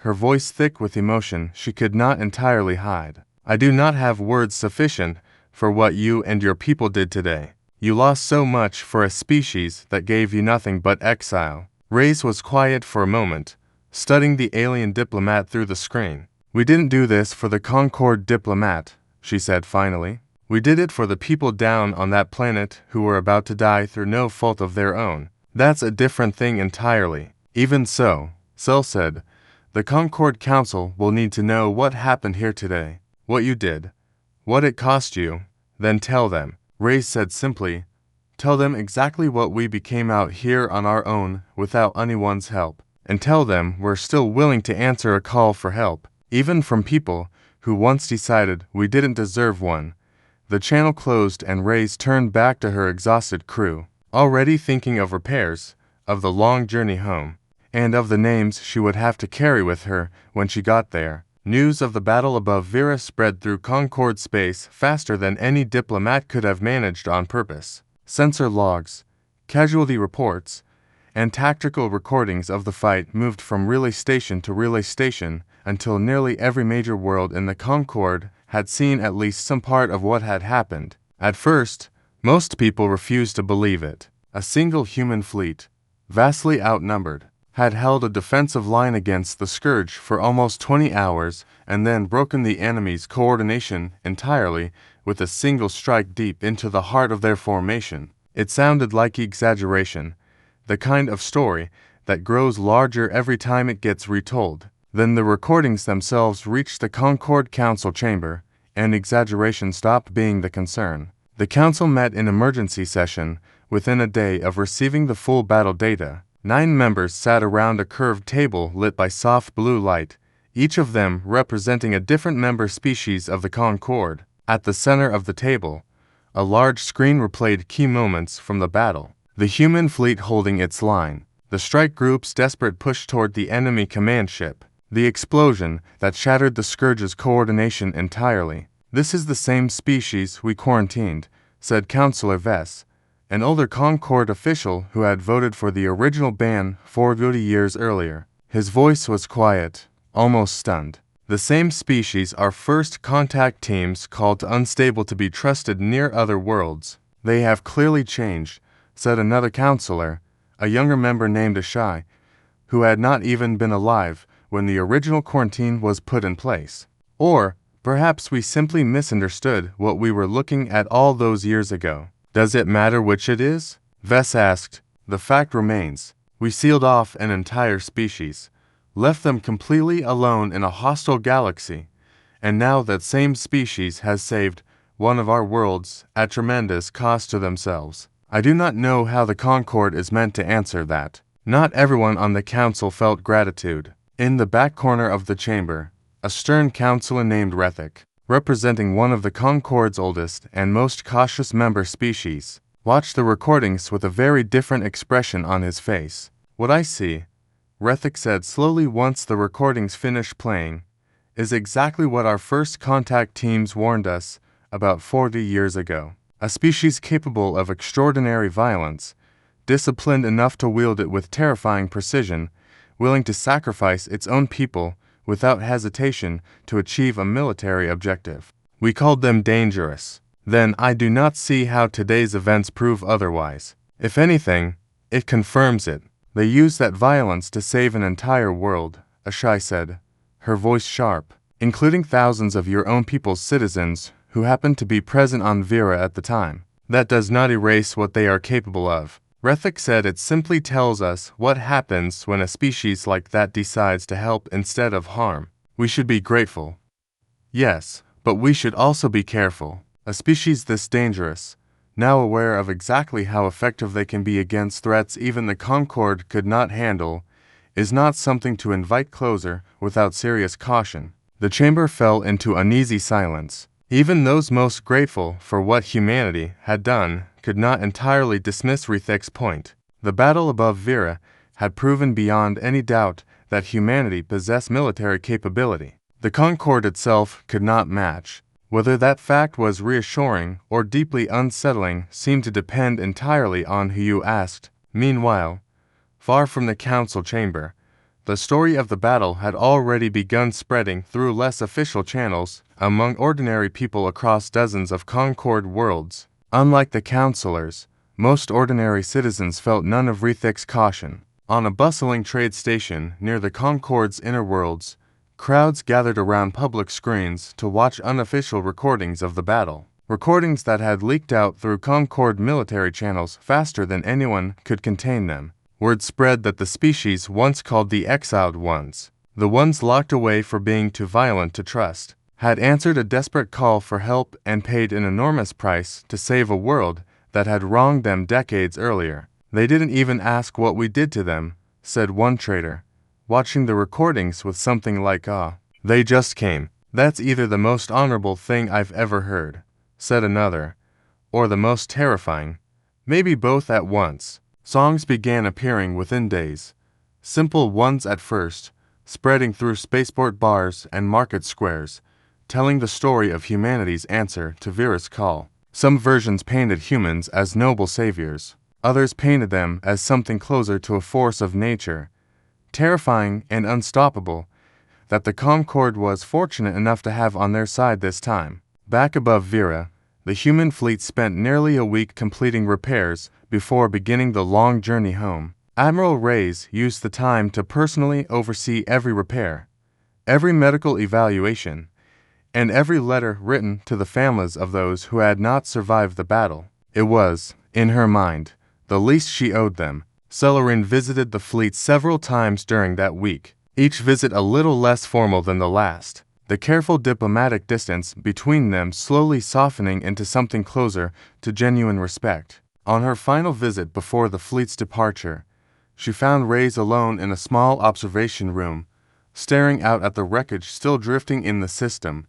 her voice thick with emotion she could not entirely hide. I do not have words sufficient for what you and your people did today. You lost so much for a species that gave you nothing but exile. Reyes was quiet for a moment, studying the alien diplomat through the screen. We didn't do this for the Concord diplomat, she said finally. We did it for the people down on that planet who were about to die through no fault of their own. That's a different thing entirely. Even so, Cel said, the Concord Council will need to know what happened here today, what you did, what it cost you, then tell them. Reyes said simply, tell them exactly what we became out here on our own without anyone's help, and tell them we're still willing to answer a call for help, even from people who once decided we didn't deserve one. The channel closed and Reyes turned back to her exhausted crew, already thinking of repairs, of the long journey home, and of the names she would have to carry with her when she got there. News of the battle above Vera spread through Concord space faster than any diplomat could have managed on purpose. Sensor logs, casualty reports, and tactical recordings of the fight moved from relay station to relay station until nearly every major world in the Concord had seen at least some part of what had happened. At first, most people refused to believe it. A single human fleet, vastly outnumbered, had held a defensive line against the Scourge for almost 20 hours and then broken the enemy's coordination entirely with a single strike deep into the heart of their formation. It sounded like exaggeration, the kind of story that grows larger every time it gets retold. Then the recordings themselves reached the Concord Council chamber, and exaggeration stopped being the concern. The council met in emergency session within a day of receiving the full battle data. 9 members sat around a curved table lit by soft blue light, each of them representing a different member species of the Concord. At the center of the table, a large screen replayed key moments from the battle. The human fleet holding its line, the strike group's desperate push toward the enemy command ship, the explosion that shattered the Scourge's coordination entirely. This is the same species we quarantined, said Councillor Vess, an older Concord official who had voted for the original ban 40 years earlier. His voice was quiet, almost stunned. The same species our first contact teams called unstable to be trusted near other worlds. They have clearly changed, said another counselor, a younger member named Ashai, who had not even been alive when the original quarantine was put in place. Or perhaps we simply misunderstood what we were looking at all those years ago. Does it matter which it is? Vess asked. The fact remains. We sealed off an entire species, left them completely alone in a hostile galaxy, and now that same species has saved one of our worlds at tremendous cost to themselves. I do not know how the Concord is meant to answer that. Not everyone on the council felt gratitude. In the back corner of the chamber, a stern councillor named Rethick, representing one of the Concord's oldest and most cautious member species, watched the recordings with a very different expression on his face. What I see, Rethick said slowly once the recordings finished playing, is exactly what our first contact teams warned us about 40 years ago. A species capable of extraordinary violence, disciplined enough to wield it with terrifying precision, willing to sacrifice its own people without hesitation to achieve a military objective. We called them dangerous. Then I do not see how today's events prove otherwise. If anything, it confirms it. They use that violence to save an entire world, Ashai said, her voice sharp, including thousands of your own people's citizens who happened to be present on Vera at the time. That does not erase what they are capable of. Rethick said it simply tells us what happens when a species like that decides to help instead of harm. We should be grateful. Yes, but we should also be careful. A species this dangerous, now aware of exactly how effective they can be against threats even the Concord could not handle, is not something to invite closer without serious caution. The chamber fell into uneasy silence. Even those most grateful for what humanity had done could not entirely dismiss Rethick's point. The battle above Vera had proven beyond any doubt that humanity possessed military capability. The Concord itself could not match. Whether that fact was reassuring or deeply unsettling seemed to depend entirely on who you asked. Meanwhile, far from the council chamber, the story of the battle had already begun spreading through less official channels among ordinary people across dozens of Concord worlds. Unlike the counselors, most ordinary citizens felt none of Rethick's caution. On a bustling trade station near the Concord's inner worlds, crowds gathered around public screens to watch unofficial recordings of the battle. Recordings that had leaked out through Concord military channels faster than anyone could contain them. Word spread that the species once called the Exiled Ones, the ones locked away for being too violent to trust, had answered a desperate call for help and paid an enormous price to save a world that had wronged them decades earlier. They didn't even ask what we did to them, said one trader, watching the recordings with something like awe. They just came. That's either the most honorable thing I've ever heard, said another, or the most terrifying. Maybe both at once. Songs began appearing within days, simple ones at first, spreading through spaceport bars and market squares, telling the story of humanity's answer to Vera's call. Some versions painted humans as noble saviors, others painted them as something closer to a force of nature, terrifying and unstoppable, that the Concord was fortunate enough to have on their side this time. Back above Vera, the human fleet spent nearly a week completing repairs before beginning the long journey home. Admiral Reyes used the time to personally oversee every repair, every medical evaluation, and every letter written to the families of those who had not survived the battle. It was, in her mind, the least she owed them. Celerin visited the fleet several times during that week, each visit a little less formal than the last, the careful diplomatic distance between them slowly softening into something closer to genuine respect. On her final visit before the fleet's departure, she found Reyes alone in a small observation room, staring out at the wreckage still drifting in the system,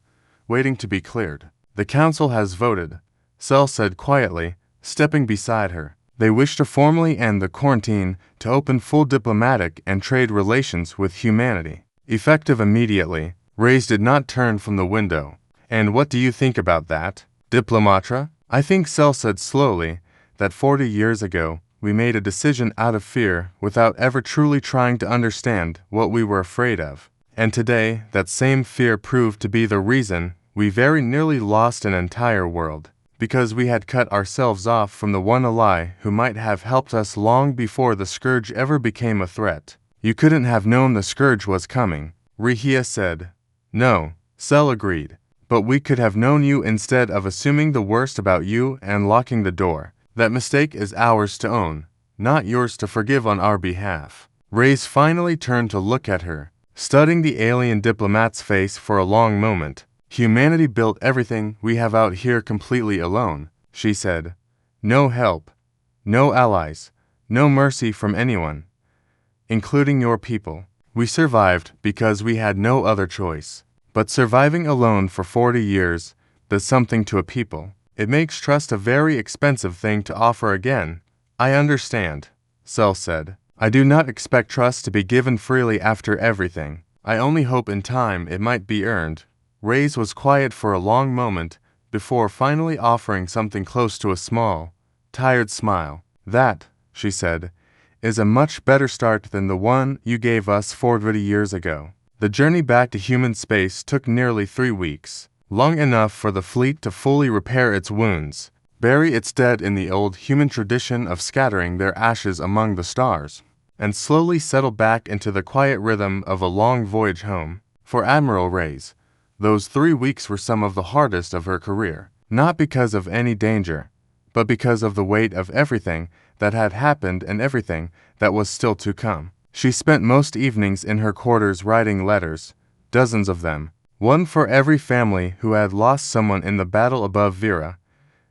waiting to be cleared. The council has voted, Cell said quietly, stepping beside her. They wish to formally end the quarantine to open full diplomatic and trade relations with humanity. Effective immediately, Reyes did not turn from the window. And what do you think about that, Diplomatra? I think, Cell said slowly, that 40 years ago, we made a decision out of fear without ever truly trying to understand what we were afraid of. And today, that same fear proved to be the reason we very nearly lost an entire world, because we had cut ourselves off from the one ally who might have helped us long before the Scourge ever became a threat. You couldn't have known the Scourge was coming, Rehia said. No, Cell agreed. But we could have known you instead of assuming the worst about you and locking the door. That mistake is ours to own, not yours to forgive on our behalf. Reyes finally turned to look at her, studying the alien diplomat's face for a long moment. Humanity built everything we have out here completely alone, she said. No help, no allies, no mercy from anyone, including your people. We survived because we had no other choice. But surviving alone for 40 years does something to a people. It makes trust a very expensive thing to offer again. I understand, Cell said. I do not expect trust to be given freely after everything. I only hope in time it might be earned. Reyes was quiet for a long moment before finally offering something close to a small, tired smile. That, she said, is a much better start than the one you gave us 40 years ago. The journey back to human space took nearly 3 weeks, long enough for the fleet to fully repair its wounds, bury its dead in the old human tradition of scattering their ashes among the stars, and slowly settle back into the quiet rhythm of a long voyage home. For Admiral Reyes, those 3 weeks were some of the hardest of her career, not because of any danger, but because of the weight of everything that had happened and everything that was still to come. She spent most evenings in her quarters writing letters, dozens of them, one for every family who had lost someone in the battle above Vera.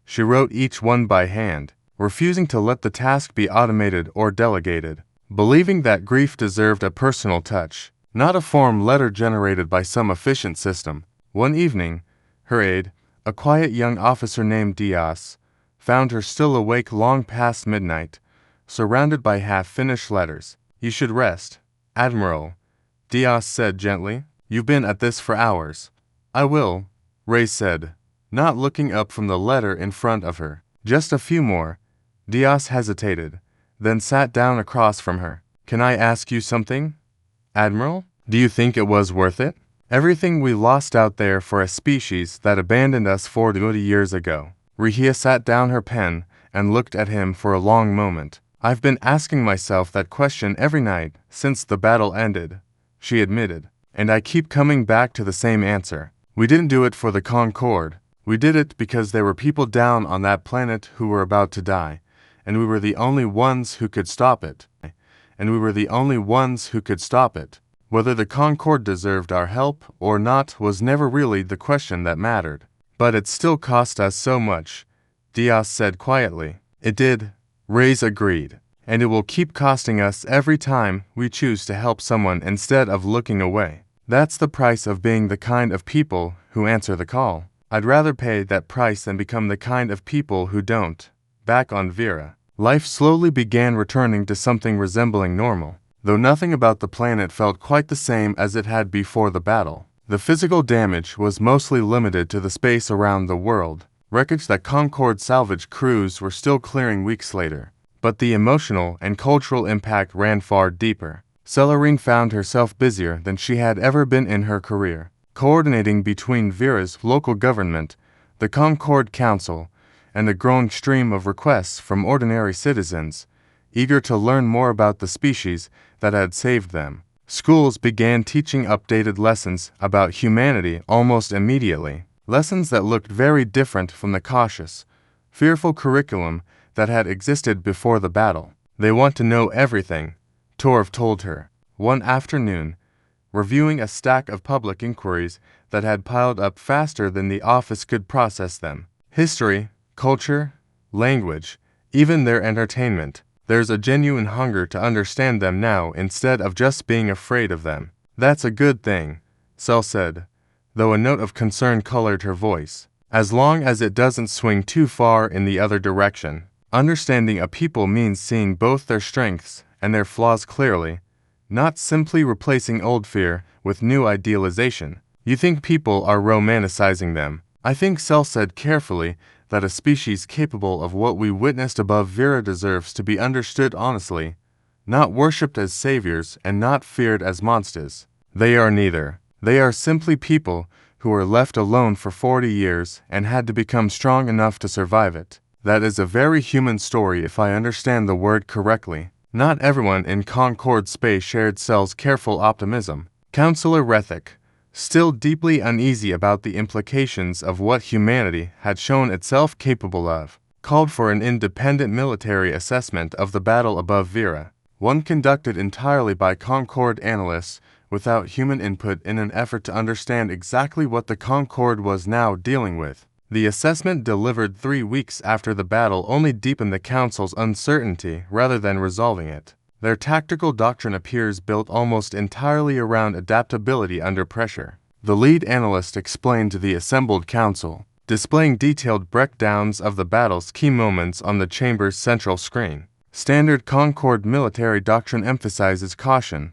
She wrote each one by hand, refusing to let the task be automated or delegated, believing that grief deserved a personal touch, not a form letter generated by some efficient system. One evening, her aide, a quiet young officer named Diaz, found her still awake long past midnight, surrounded by half-finished letters. You should rest, Admiral, Diaz said gently. You've been at this for hours. I will, Reyes said, not looking up from the letter in front of her. Just a few more. Diaz hesitated, then sat down across from her. Can I ask you something, Admiral? Do you think it was worth it? Everything we lost out there for a species that abandoned us 40 years ago. Rehia sat down her pen and looked at him for a long moment. I've been asking myself that question every night since the battle ended, she admitted, and I keep coming back to the same answer. We didn't do it for the Concord. We did it because there were people down on that planet who were about to die, and we were the only ones who could stop it. Whether the Concord deserved our help or not was never really the question that mattered. But it still cost us so much, Diaz said quietly. It did, Reyes agreed, and it will keep costing us every time we choose to help someone instead of looking away. That's the price of being the kind of people who answer the call. I'd rather pay that price than become the kind of people who don't. Back on Vera, life slowly began returning to something resembling normal, though nothing about the planet felt quite the same as it had before the battle. The physical damage was mostly limited to the space around the world. Wreckage that Concord salvage crews were still clearing weeks later. But the emotional and cultural impact ran far deeper. Celerine found herself busier than she had ever been in her career, coordinating between Vera's local government, the Concord Council, and the growing stream of requests from ordinary citizens, eager to learn more about the species that had saved them. Schools began teaching updated lessons about humanity almost immediately, lessons that looked very different from the cautious, fearful curriculum that had existed before the battle. They want to know everything, Torv told her, one afternoon, reviewing a stack of public inquiries that had piled up faster than the office could process them. History, culture, language, even their entertainment. There's a genuine hunger to understand them now instead of just being afraid of them. That's a good thing, Cell said, though a note of concern colored her voice. As long as it doesn't swing too far in the other direction. Understanding a people means seeing both their strengths and their flaws clearly, not simply replacing old fear with new idealization. You think people are romanticizing them. I think Cell said carefully that a species capable of what we witnessed above Vera deserves to be understood honestly, not worshipped as saviors and not feared as monsters. They are neither. They are simply people who were left alone for 40 years and had to become strong enough to survive it. That is a very human story if I understand the word correctly. Not everyone in Concord space shared Cell's careful optimism. Counselor Rethick, still deeply uneasy about the implications of what humanity had shown itself capable of, called for an independent military assessment of the battle above Vera, one conducted entirely by Concord analysts without human input in an effort to understand exactly what the Concord was now dealing with. The assessment, delivered 3 weeks after the battle, only deepened the Council's uncertainty rather than resolving it. Their tactical doctrine appears built almost entirely around adaptability under pressure. The lead analyst explained to the assembled council, displaying detailed breakdowns of the battle's key moments on the chamber's central screen. Standard Concord military doctrine emphasizes caution,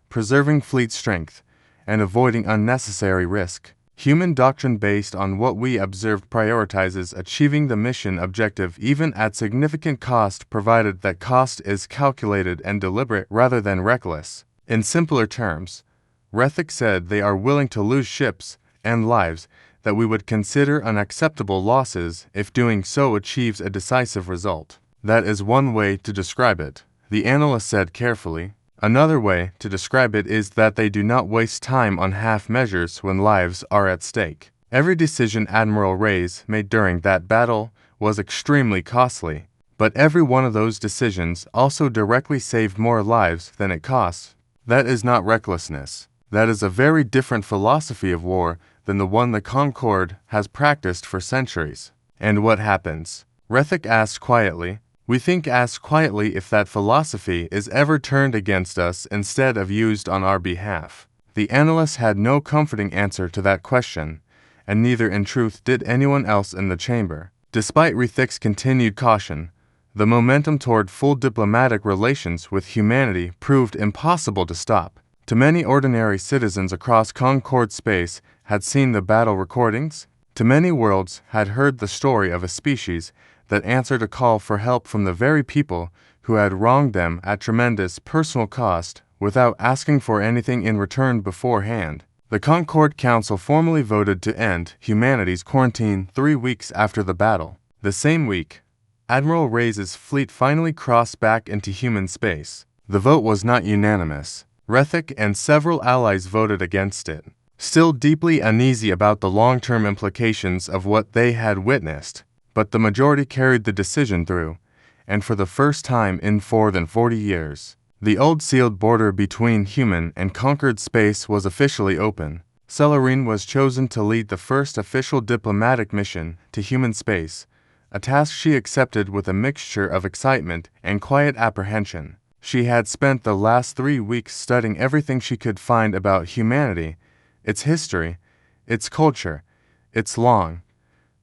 preserving fleet strength, and avoiding unnecessary risk. Human doctrine, based on what we observed, prioritizes achieving the mission objective even at significant cost, provided that cost is calculated and deliberate rather than reckless. In simpler terms, Rethek said they are willing to lose ships and lives that we would consider unacceptable losses if doing so achieves a decisive result. That is one way to describe it, the analyst said carefully. Another way to describe it is that they do not waste time on half measures when lives are at stake. Every decision Admiral Reyes made during that battle was extremely costly, but every one of those decisions also directly saved more lives than it cost. That is not recklessness. That is a very different philosophy of war than the one the Concord has practiced for centuries. And what happens? Rethek asked quietly. We think asked quietly if that philosophy is ever turned against us instead of used on our behalf. The analyst had no comforting answer to that question, and neither in truth did anyone else in the chamber. Despite Rethek's continued caution, the momentum toward full diplomatic relations with humanity proved impossible to stop. Too many ordinary citizens across Concord space had seen the battle recordings. Too many worlds had heard the story of a species that answered a call for help from the very people who had wronged them at tremendous personal cost without asking for anything in return beforehand. The Concord Council formally voted to end humanity's quarantine 3 weeks after the battle. The same week, Admiral Reyes' fleet finally crossed back into human space. The vote was not unanimous. Rethek and several allies voted against it, still deeply uneasy about the long-term implications of what they had witnessed. But the majority carried the decision through, and for the first time in more than 40 years, the old sealed border between human and conquered space was officially open. Celerine was chosen to lead the first official diplomatic mission to human space, a task she accepted with a mixture of excitement and quiet apprehension. She had spent the last 3 weeks studying everything she could find about humanity, its history, its culture, its long,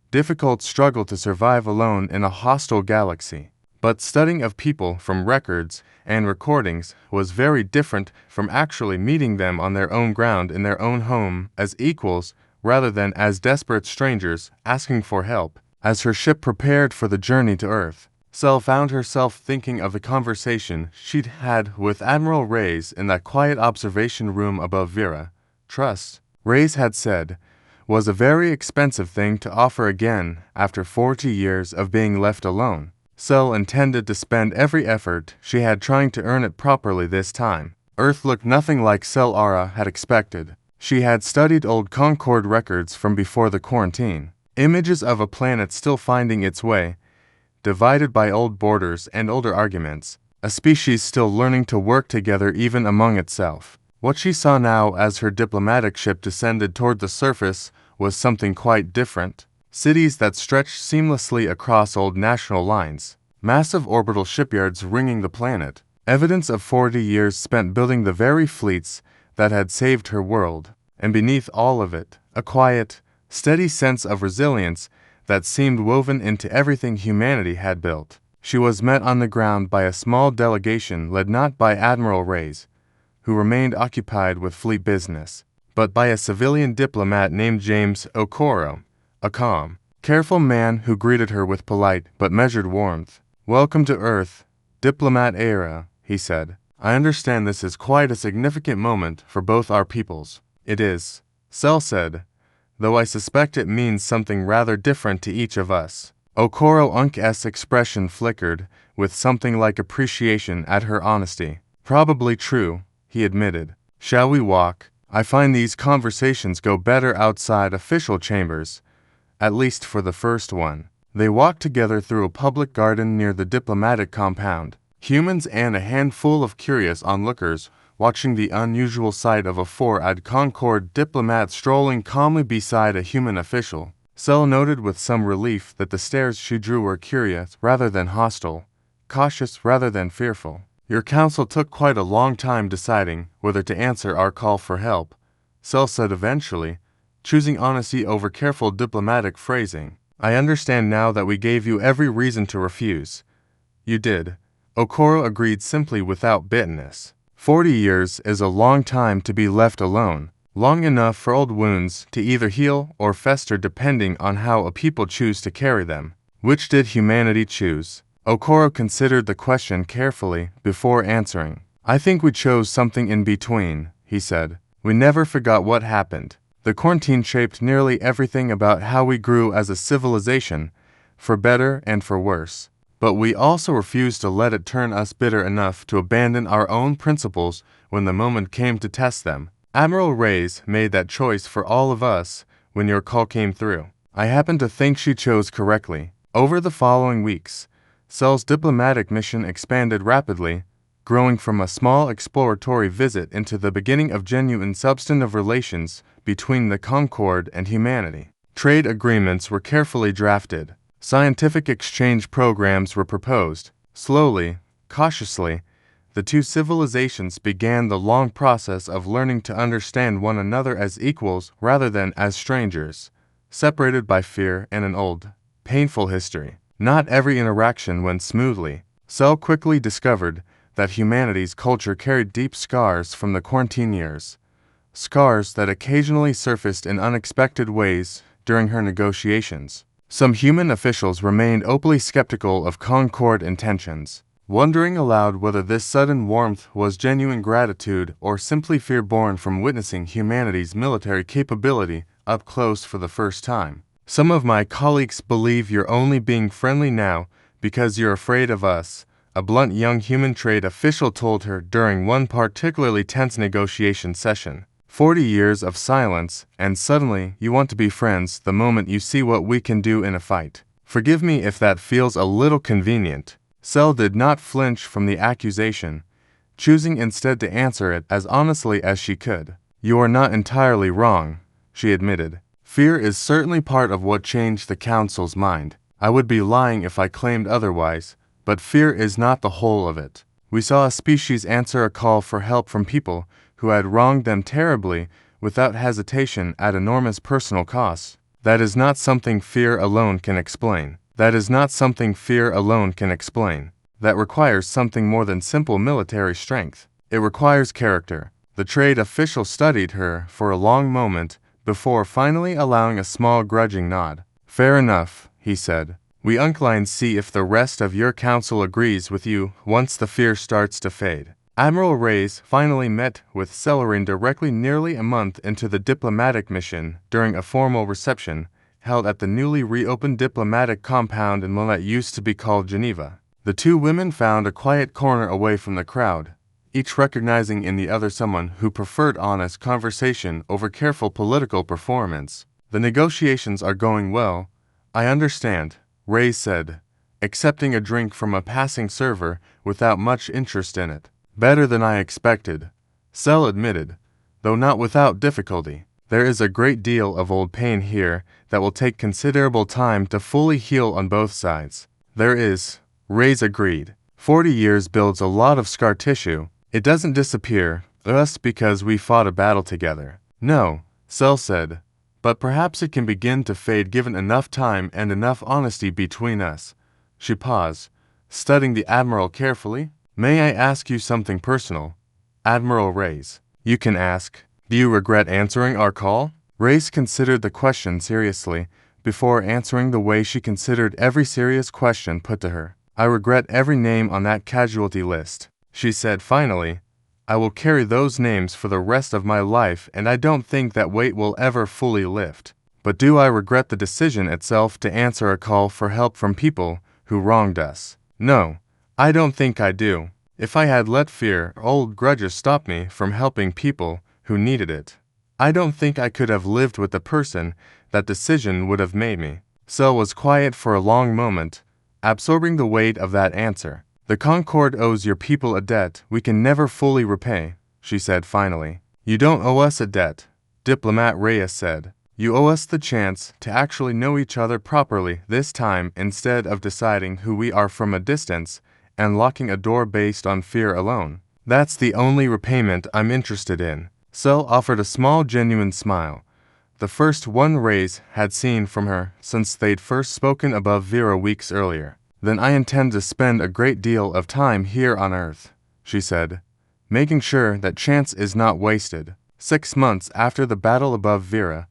difficult struggle to survive alone in a hostile galaxy. But studying of people from records and recordings was very different from actually meeting them on their own ground in their own home as equals rather than as desperate strangers asking for help. As her ship prepared for the journey to Earth, Cel found herself thinking of the conversation she'd had with Admiral Reyes in that quiet observation room above Vera. Trust, Reyes had said, was a very expensive thing to offer again after 40 years of being left alone. Cel intended to spend every effort she had trying to earn it properly this time. Earth looked nothing like Cel had expected. She had studied old Concord records from before the quarantine, images of a planet still finding its way, divided by old borders and older arguments, a species still learning to work together even among itself. What she saw now as her diplomatic ship descended toward the surface was something quite different. Cities that stretched seamlessly across old national lines, massive orbital shipyards ringing the planet, evidence of 40 years spent building the very fleets that had saved her world, and beneath all of it, a quiet, steady sense of resilience that seemed woven into everything humanity had built. She was met on the ground by a small delegation led not by Admiral Reyes, who remained occupied with fleet business, but by a civilian diplomat named James Okoro, a calm, careful man who greeted her with polite but measured warmth. "Welcome to Earth, Diplomat Vera," he said. "I understand this is quite a significant moment for both our peoples." "It is," Cel said, "though I suspect it means something rather different to each of us." Okoro Unk's expression flickered with something like appreciation at her honesty. "Probably true," he admitted. "Shall we walk?" I find these conversations go better outside official chambers, at least for the first one. They walked together through a public garden near the diplomatic compound. Humans and a handful of curious onlookers watching the unusual sight of a four-eyed Concord diplomat strolling calmly beside a human official. Sel noted with some relief that the stares she drew were curious rather than hostile, cautious rather than fearful. Your council took quite a long time deciding whether to answer our call for help, Sel said eventually, choosing honesty over careful diplomatic phrasing. I understand now that we gave you every reason to refuse. You did. Okoro agreed simply without bitterness. 40 years is a long time to be left alone, long enough for old wounds to either heal or fester depending on how a people choose to carry them. Which did humanity choose? Okoro considered the question carefully before answering. I think we chose something in between, he said. We never forgot what happened. The quarantine shaped nearly everything about how we grew as a civilization, for better and for worse. But we also refused to let it turn us bitter enough to abandon our own principles when the moment came to test them. Admiral Reyes made that choice for all of us when your call came through. I happen to think she chose correctly. Over the following weeks, Sel's diplomatic mission expanded rapidly, growing from a small exploratory visit into the beginning of genuine substantive relations between the Concord and humanity. Trade agreements were carefully drafted. Scientific exchange programs were proposed. Slowly, cautiously, the two civilizations began the long process of learning to understand one another as equals rather than as strangers, separated by fear and an old, painful history. Not every interaction went smoothly. Sel quickly discovered that humanity's culture carried deep scars from the quarantine years, scars that occasionally surfaced in unexpected ways during her negotiations. Some human officials remained openly skeptical of Concord intentions, wondering aloud whether this sudden warmth was genuine gratitude or simply fear born from witnessing humanity's military capability up close for the first time. Some of my colleagues believe you're only being friendly now because you're afraid of us, a blunt young human trade official told her during one particularly tense negotiation session. 40 years of silence, and suddenly you want to be friends the moment you see what we can do in a fight. Forgive me if that feels a little convenient. Sel did not flinch from the accusation, choosing instead to answer it as honestly as she could. You are not entirely wrong, she admitted. Fear is certainly part of what changed the council's mind. I would be lying if I claimed otherwise, but fear is not the whole of it. We saw a species answer a call for help from people who had wronged them terribly without hesitation at enormous personal costs. That is not something fear alone can explain. That is not something fear alone can explain. That requires something more than simple military strength. It requires character. The trade official studied her for a long moment before finally allowing a small grudging nod. Fair enough, he said. We uncline see if the rest of your council agrees with you once the fear starts to fade. Admiral Reyes finally met with Celerine directly nearly a month into the diplomatic mission during a formal reception held at the newly reopened diplomatic compound in what used to be called Geneva. The two women found a quiet corner away from the crowd, each recognizing in the other someone who preferred honest conversation over careful political performance. The negotiations are going well, I understand, Reyes said, accepting a drink from a passing server without much interest in it. Better than I expected, Sel admitted, though not without difficulty. There is a great deal of old pain here that will take considerable time to fully heal on both sides. There is, Reyes agreed. 40 years builds a lot of scar tissue. It doesn't disappear, just because we fought a battle together. No, Sel said, but perhaps it can begin to fade given enough time and enough honesty between us. She paused, studying the Admiral carefully. May I ask you something personal? Admiral Reyes. You can ask. Do you regret answering our call? Reyes considered the question seriously before answering the way she considered every serious question put to her. I regret every name on that casualty list, she said finally. I will carry those names for the rest of my life and I don't think that weight will ever fully lift. But do I regret the decision itself to answer a call for help from people who wronged us? No. I don't think I do. If I had let fear or old grudges stop me from helping people who needed it. I don't think I could have lived with the person that decision would have made me. Sel was quiet for a long moment, absorbing the weight of that answer. The Concord owes your people a debt we can never fully repay, she said finally. You don't owe us a debt, Diplomat Reyes said. You owe us the chance to actually know each other properly this time instead of deciding who we are from a distance and locking a door based on fear alone. That's the only repayment I'm interested in. Sel offered a small genuine smile, the first one Reyes had seen from her since they'd first spoken above Vera weeks earlier. Then I intend to spend a great deal of time here on Earth, she said, making sure that chance is not wasted. 6 months after the battle above Vera,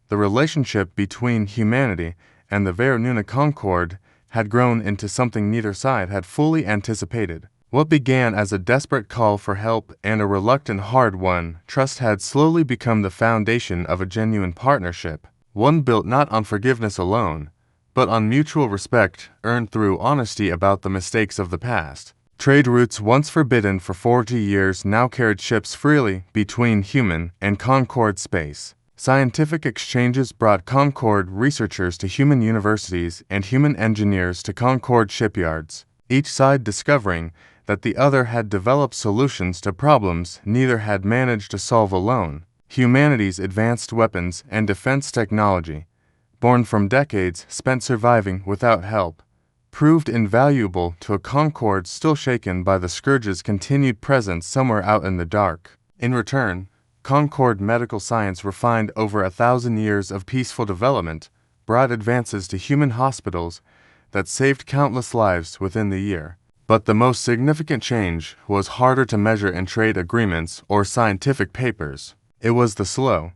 the relationship between humanity and the Veyronuna Concord had grown into something neither side had fully anticipated. What began as a desperate call for help and a reluctant hard-won trust had slowly become the foundation of a genuine partnership, one built not on forgiveness alone, but on mutual respect earned through honesty about the mistakes of the past. Trade routes once forbidden for 40 years now carried ships freely between human and Concord space. Scientific exchanges brought Concord researchers to human universities and human engineers to Concord shipyards, each side discovering that the other had developed solutions to problems neither had managed to solve alone. Humanity's advanced weapons and defense technology, born from decades spent surviving without help, proved invaluable to a Concord still shaken by the Scourge's continued presence somewhere out in the dark. In return, Concord medical science refined over 1,000 years of peaceful development, brought advances to human hospitals that saved countless lives within the year. But the most significant change was harder to measure in trade agreements or scientific papers. It was the slow,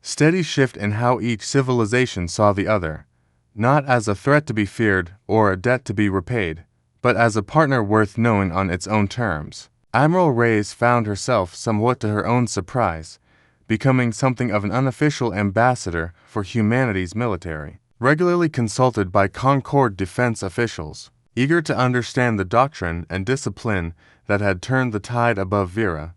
steady shift in how each civilization saw the other, not as a threat to be feared or a debt to be repaid, but as a partner worth knowing on its own terms. Admiral Reyes found herself, somewhat to her own surprise, becoming something of an unofficial ambassador for humanity's military, regularly consulted by Concord defense officials. Eager to understand the doctrine and discipline that had turned the tide above Vera,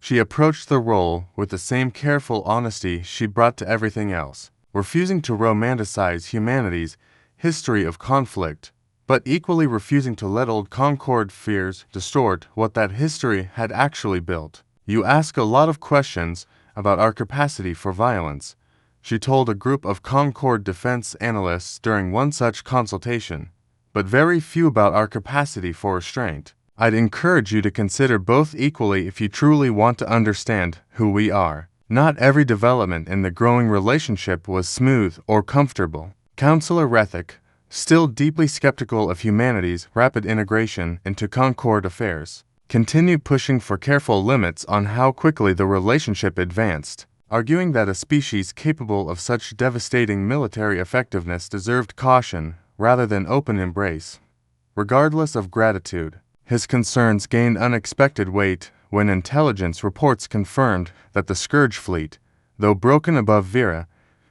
she approached the role with the same careful honesty she brought to everything else, refusing to romanticize humanity's history of conflict, but equally refusing to let old Concord fears distort what that history had actually built. You ask a lot of questions about our capacity for violence, she told a group of Concord defense analysts during one such consultation, but very few about our capacity for restraint. I'd encourage you to consider both equally if you truly want to understand who we are. Not every development in the growing relationship was smooth or comfortable. Counselor Rethick, still deeply skeptical of humanity's rapid integration into Concord affairs, continued pushing for careful limits on how quickly the relationship advanced, arguing that a species capable of such devastating military effectiveness deserved caution rather than open embrace. Regardless of gratitude, his concerns gained unexpected weight when intelligence reports confirmed that the Scourge fleet, though broken above Vera,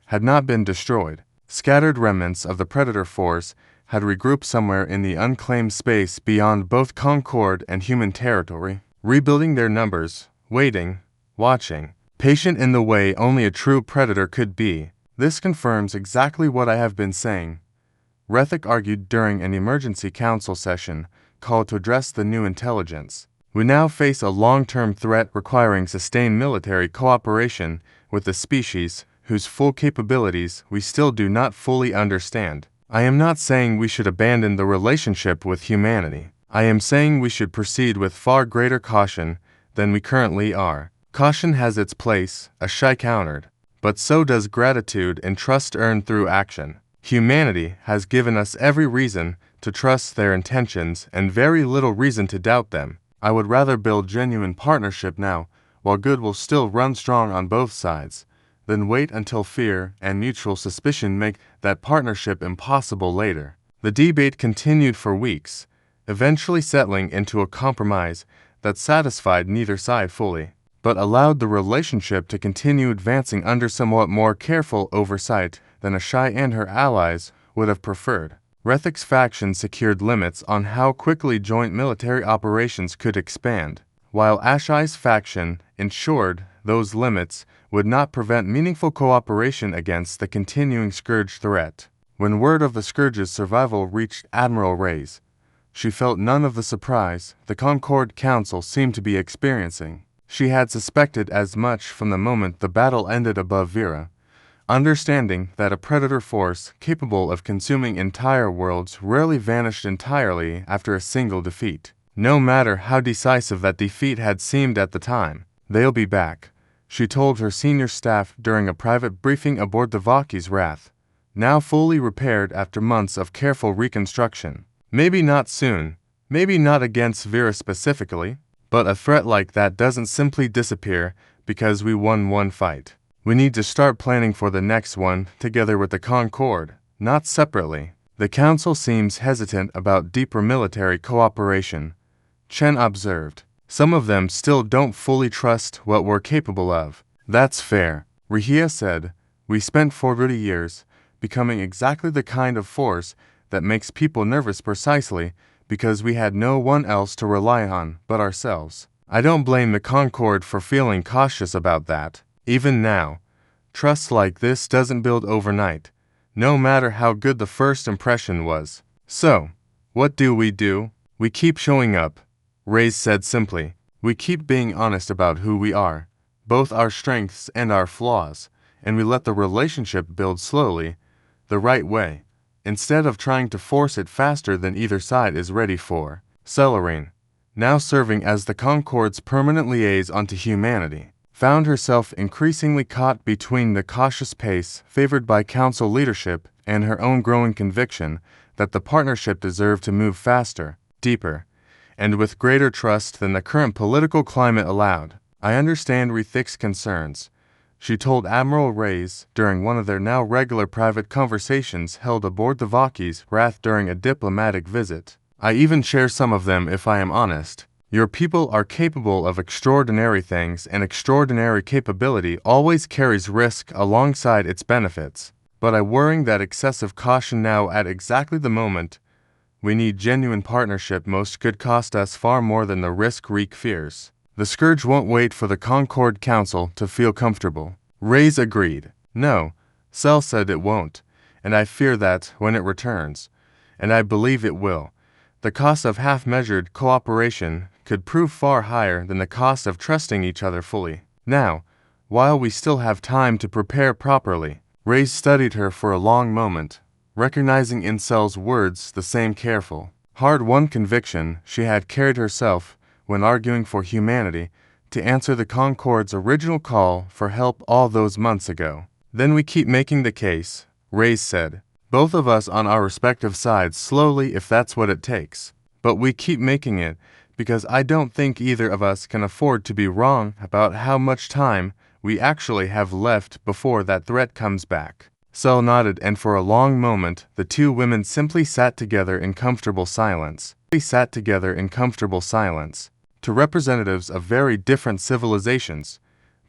had not been destroyed. Scattered remnants of the Predator force had regrouped somewhere in the unclaimed space beyond both Concord and human territory, rebuilding their numbers, waiting, watching, patient in the way only a true predator could be. This confirms exactly what I have been saying, Rethick argued during an emergency council session called to address the new intelligence. We now face a long-term threat requiring sustained military cooperation with a species whose full capabilities we still do not fully understand. I am not saying we should abandon the relationship with humanity. I am saying we should proceed with far greater caution than we currently are. Caution has its place, HFY countered, but so does gratitude and trust earned through action. Humanity has given us every reason to trust their intentions and very little reason to doubt them. I would rather build genuine partnership now, while good will still run strong on both sides, than wait until fear and mutual suspicion make that partnership impossible later. The debate continued for weeks, eventually settling into a compromise that satisfied neither side fully, but allowed the relationship to continue advancing under somewhat more careful oversight than HFY and her allies would have preferred. Rethick's faction secured limits on how quickly joint military operations could expand, while Ashai's faction ensured those limits would not prevent meaningful cooperation against the continuing Scourge threat. When word of the Scourge's survival reached Admiral Reyes, she felt none of the surprise the Concord Council seemed to be experiencing. She had suspected as much from the moment the battle ended above Vera, understanding that a predator force capable of consuming entire worlds rarely vanished entirely after a single defeat. No matter how decisive that defeat had seemed at the time, "They'll be back," she told her senior staff during a private briefing aboard the Vaki's Wrath, now fully repaired after months of careful reconstruction. Maybe not soon, maybe not against Vera specifically, but a threat like that doesn't simply disappear because we won one fight. We need to start planning for the next one together with the Concord, not separately. The Council seems hesitant about deeper military cooperation, Chen observed. Some of them still don't fully trust what we're capable of. That's fair, Rahia said. We spent 40 years becoming exactly the kind of force that makes people nervous precisely because we had no one else to rely on but ourselves. I don't blame the Concord for feeling cautious about that. Even now, trust like this doesn't build overnight, no matter how good the first impression was. So, what do? We keep showing up, Reyes said simply. We keep being honest about who we are, both our strengths and our flaws, and we let the relationship build slowly, the right way, instead of trying to force it faster than either side is ready for. Celerine, now serving as the Concord's permanent liaison to humanity, found herself increasingly caught between the cautious pace favored by Council leadership and her own growing conviction that the partnership deserved to move faster, deeper, and with greater trust than the current political climate allowed. I understand Rethik's concerns, she told Admiral Reyes during one of their now regular private conversations held aboard the Vaki's Wrath during a diplomatic visit. I even share some of them if I am honest. Your people are capable of extraordinary things, and extraordinary capability always carries risk alongside its benefits. But I worry that excessive caution now at exactly the moment we need genuine partnership most could cost us far more than the risk Reek fears. The Scourge won't wait for the Concord Council to feel comfortable. Reyes agreed. No, Cell said it won't, and I fear that when it returns, and I believe it will, the cost of half-measured cooperation could prove far higher than the cost of trusting each other fully. Now, while we still have time to prepare properly, Reyes studied her for a long moment, recognizing in Cell's words the same careful, hard-won conviction she had carried herself when arguing for humanity to answer the Concord's original call for help all those months ago. Then we keep making the case, Reyes said. Both of us on our respective sides slowly if that's what it takes. But we keep making it because I don't think either of us can afford to be wrong about how much time we actually have left before that threat comes back. Cell nodded, and for a long moment the two women simply sat together in comfortable silence. To representatives of very different civilizations,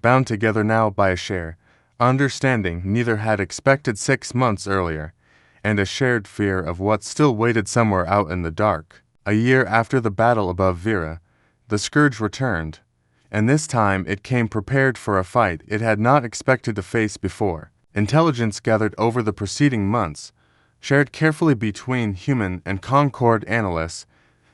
bound together now by a shared understanding neither had expected 6 months earlier, and a shared fear of what still waited somewhere out in the dark. A year after the battle above Vera, the Scourge returned, and this time it came prepared for a fight it had not expected to face before. Intelligence gathered over the preceding months, shared carefully between human and Concord analysts,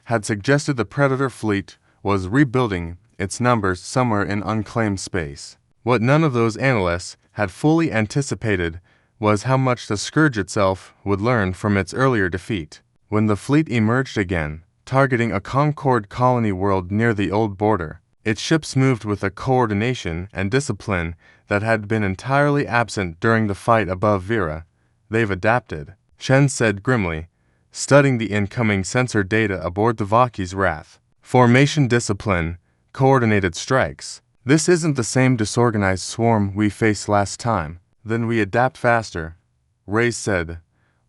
had suggested the Predator fleet was rebuilding its numbers somewhere in unclaimed space. What none of those analysts had fully anticipated was how much the Scourge itself would learn from its earlier defeat. When the fleet emerged again, targeting a Concord colony world near the old border, its ships moved with a coordination and discipline that had been entirely absent during the fight above Vera. They've adapted, Chen said grimly, studying the incoming sensor data aboard the Vaki's Wrath. Formation discipline, coordinated strikes. This isn't the same disorganized swarm we faced last time. Then we adapt faster, Reyes said,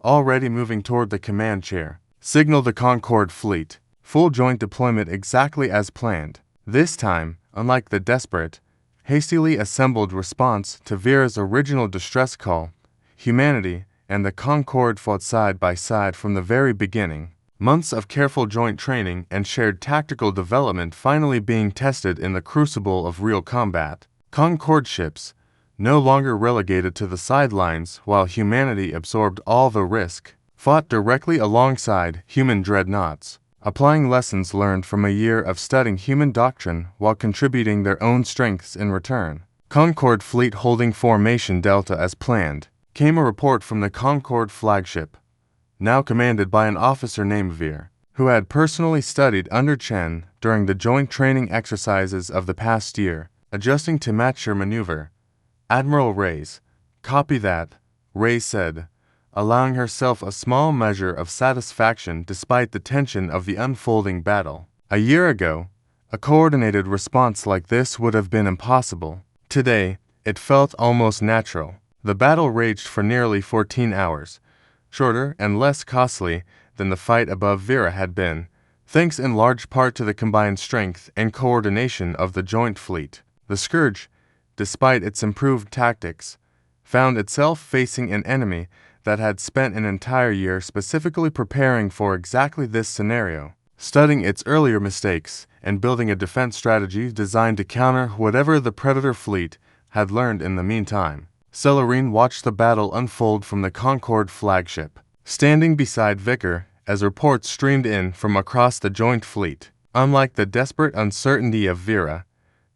already moving toward the command chair. Signal the Concord fleet. Full joint deployment exactly as planned. This time, unlike the desperate, hastily assembled response to Vera's original distress call, humanity and the Concord fought side by side from the very beginning. Months of careful joint training and shared tactical development finally being tested in the crucible of real combat. Concord ships, no longer relegated to the sidelines while humanity absorbed all the risk, fought directly alongside human dreadnoughts, applying lessons learned from a year of studying human doctrine while contributing their own strengths in return. Concord fleet holding formation Delta as planned, came a report from the Concord flagship, now commanded by an officer named Vera, who had personally studied under Chen during the joint training exercises of the past year, adjusting to match your maneuver. Admiral Reyes, copy that, Reyes said, allowing herself a small measure of satisfaction despite the tension of the unfolding battle. A year ago, a coordinated response like this would have been impossible. Today, it felt almost natural. The battle raged for nearly 14 hours, shorter and less costly than the fight above Vera had been, thanks in large part to the combined strength and coordination of the joint fleet. The Scourge, despite its improved tactics, found itself facing an enemy that had spent an entire year specifically preparing for exactly this scenario, studying its earlier mistakes and building a defense strategy designed to counter whatever the Predator fleet had learned in the meantime. Celerine watched the battle unfold from the Concord flagship, standing beside Vicker as reports streamed in from across the joint fleet. Unlike the desperate uncertainty of Vera,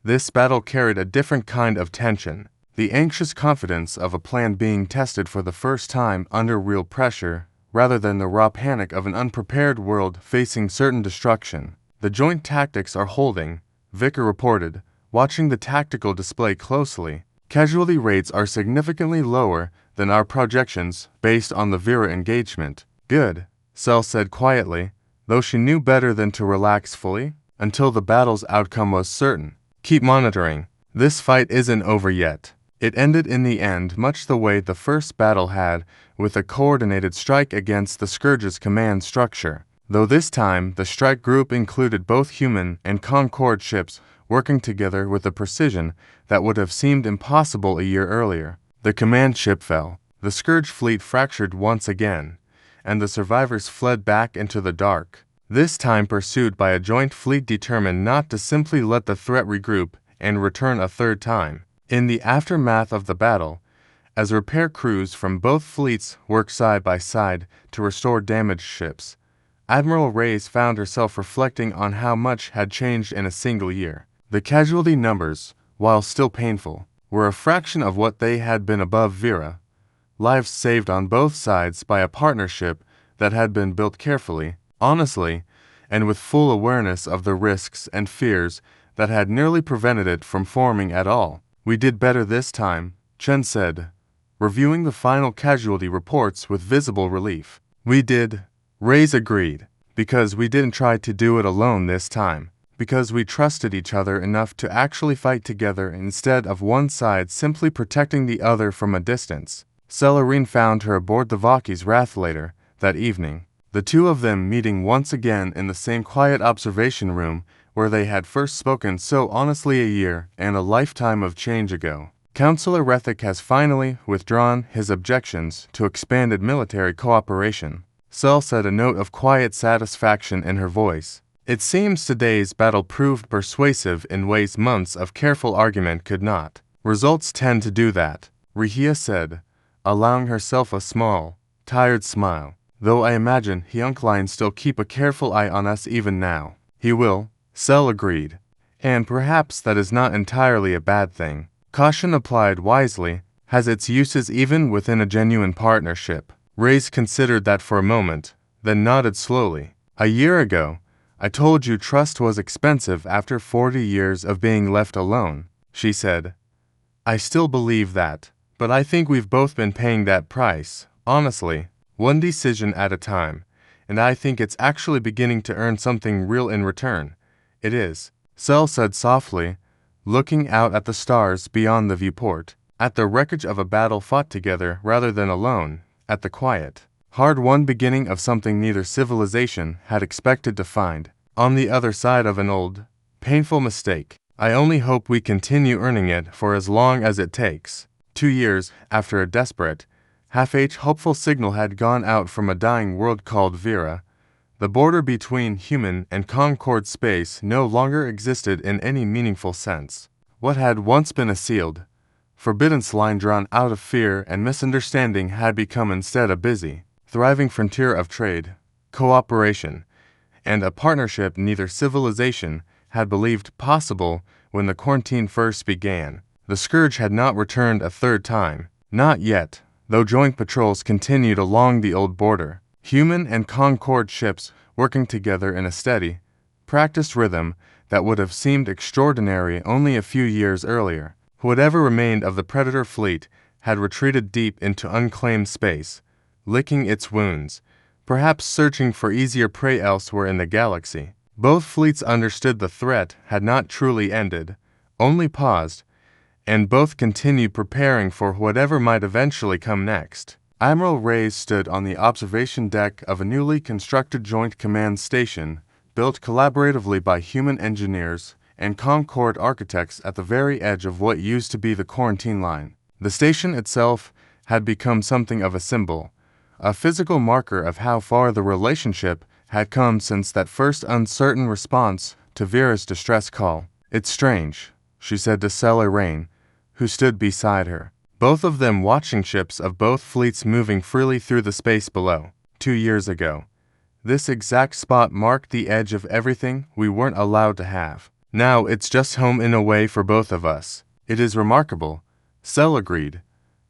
this battle carried a different kind of tension, the anxious confidence of a plan being tested for the first time under real pressure, rather than the raw panic of an unprepared world facing certain destruction. The joint tactics are holding, Vicker reported, watching the tactical display closely. Casualty rates are significantly lower than our projections based on the Vera engagement. Good, Cell said quietly, though she knew better than to relax fully until the battle's outcome was certain. Keep monitoring. This fight isn't over yet. It ended in the end much the way the first battle had, with a coordinated strike against the Scourge's command structure, though this time the strike group included both human and Concord ships working together with a precision that would have seemed impossible a year earlier. The command ship fell, the Scourge fleet fractured once again, and the survivors fled back into the dark, this time pursued by a joint fleet determined not to simply let the threat regroup and return a third time. In the aftermath of the battle, as repair crews from both fleets worked side by side to restore damaged ships, Admiral Reyes found herself reflecting on how much had changed in a single year. The casualty numbers, while still painful, were a fraction of what they had been above Vera. Lives saved on both sides by a partnership that had been built carefully, honestly, and with full awareness of the risks and fears that had nearly prevented it from forming at all. We did better this time, Chen said, reviewing the final casualty reports with visible relief. We did, Reyes agreed, because we didn't try to do it alone this time. Because we trusted each other enough to actually fight together instead of one side simply protecting the other from a distance. Celerine found her aboard the Valky's Wrath later that evening, the two of them meeting once again in the same quiet observation room where they had first spoken so honestly a year and a lifetime of change ago. Counselor Rethick has finally withdrawn his objections to expanded military cooperation. Cell said, a note of quiet satisfaction in her voice. It seems today's battle proved persuasive in ways months of careful argument could not. Results tend to do that, Rehia said, allowing herself a small, tired smile. Though I imagine Hyunkline still keep a careful eye on us even now. He will, Cell agreed. And perhaps that is not entirely a bad thing. Caution applied wisely has its uses even within a genuine partnership. Reyes considered that for a moment, then nodded slowly. A year ago, I told you trust was expensive after 40 years of being left alone, she said. I still believe that, but I think we've both been paying that price, honestly, one decision at a time, and I think it's actually beginning to earn something real in return. It is, Cell said softly, looking out at the stars beyond the viewport, at the wreckage of a battle fought together rather than alone, at the quiet, hard-won beginning of something neither civilization had expected to find on the other side of an old, painful mistake. I only hope we continue earning it for as long as it takes. 2 years after a desperate, half-hopeful signal had gone out from a dying world called Vera, The border between human and Concord space no longer existed in any meaningful sense. What had once been a sealed, forbidden line drawn out of fear and misunderstanding had become instead a busy, thriving frontier of trade, cooperation, and a partnership neither civilization had believed possible when the quarantine first began. The Scourge had not returned a third time, not yet, though joint patrols continued along the old border, human and Concord ships working together in a steady, practiced rhythm that would have seemed extraordinary only a few years earlier. Whatever remained of the Predator fleet had retreated deep into unclaimed space, licking its wounds, perhaps searching for easier prey elsewhere in the galaxy. Both fleets understood the threat had not truly ended, only paused, and both continued preparing for whatever might eventually come next. Admiral Reyes stood on the observation deck of a newly constructed Joint Command Station, built collaboratively by human engineers and Concord architects at the very edge of what used to be the quarantine line. The station itself had become something of a symbol, a physical marker of how far the relationship had come since that first uncertain response to Vera's distress call. "It's strange," she said to Sailor Rain, who stood beside her, both of them watching ships of both fleets moving freely through the space below. 2 years ago, this exact spot marked the edge of everything we weren't allowed to have. Now it's just home in a way for both of us. It is remarkable, Sel agreed,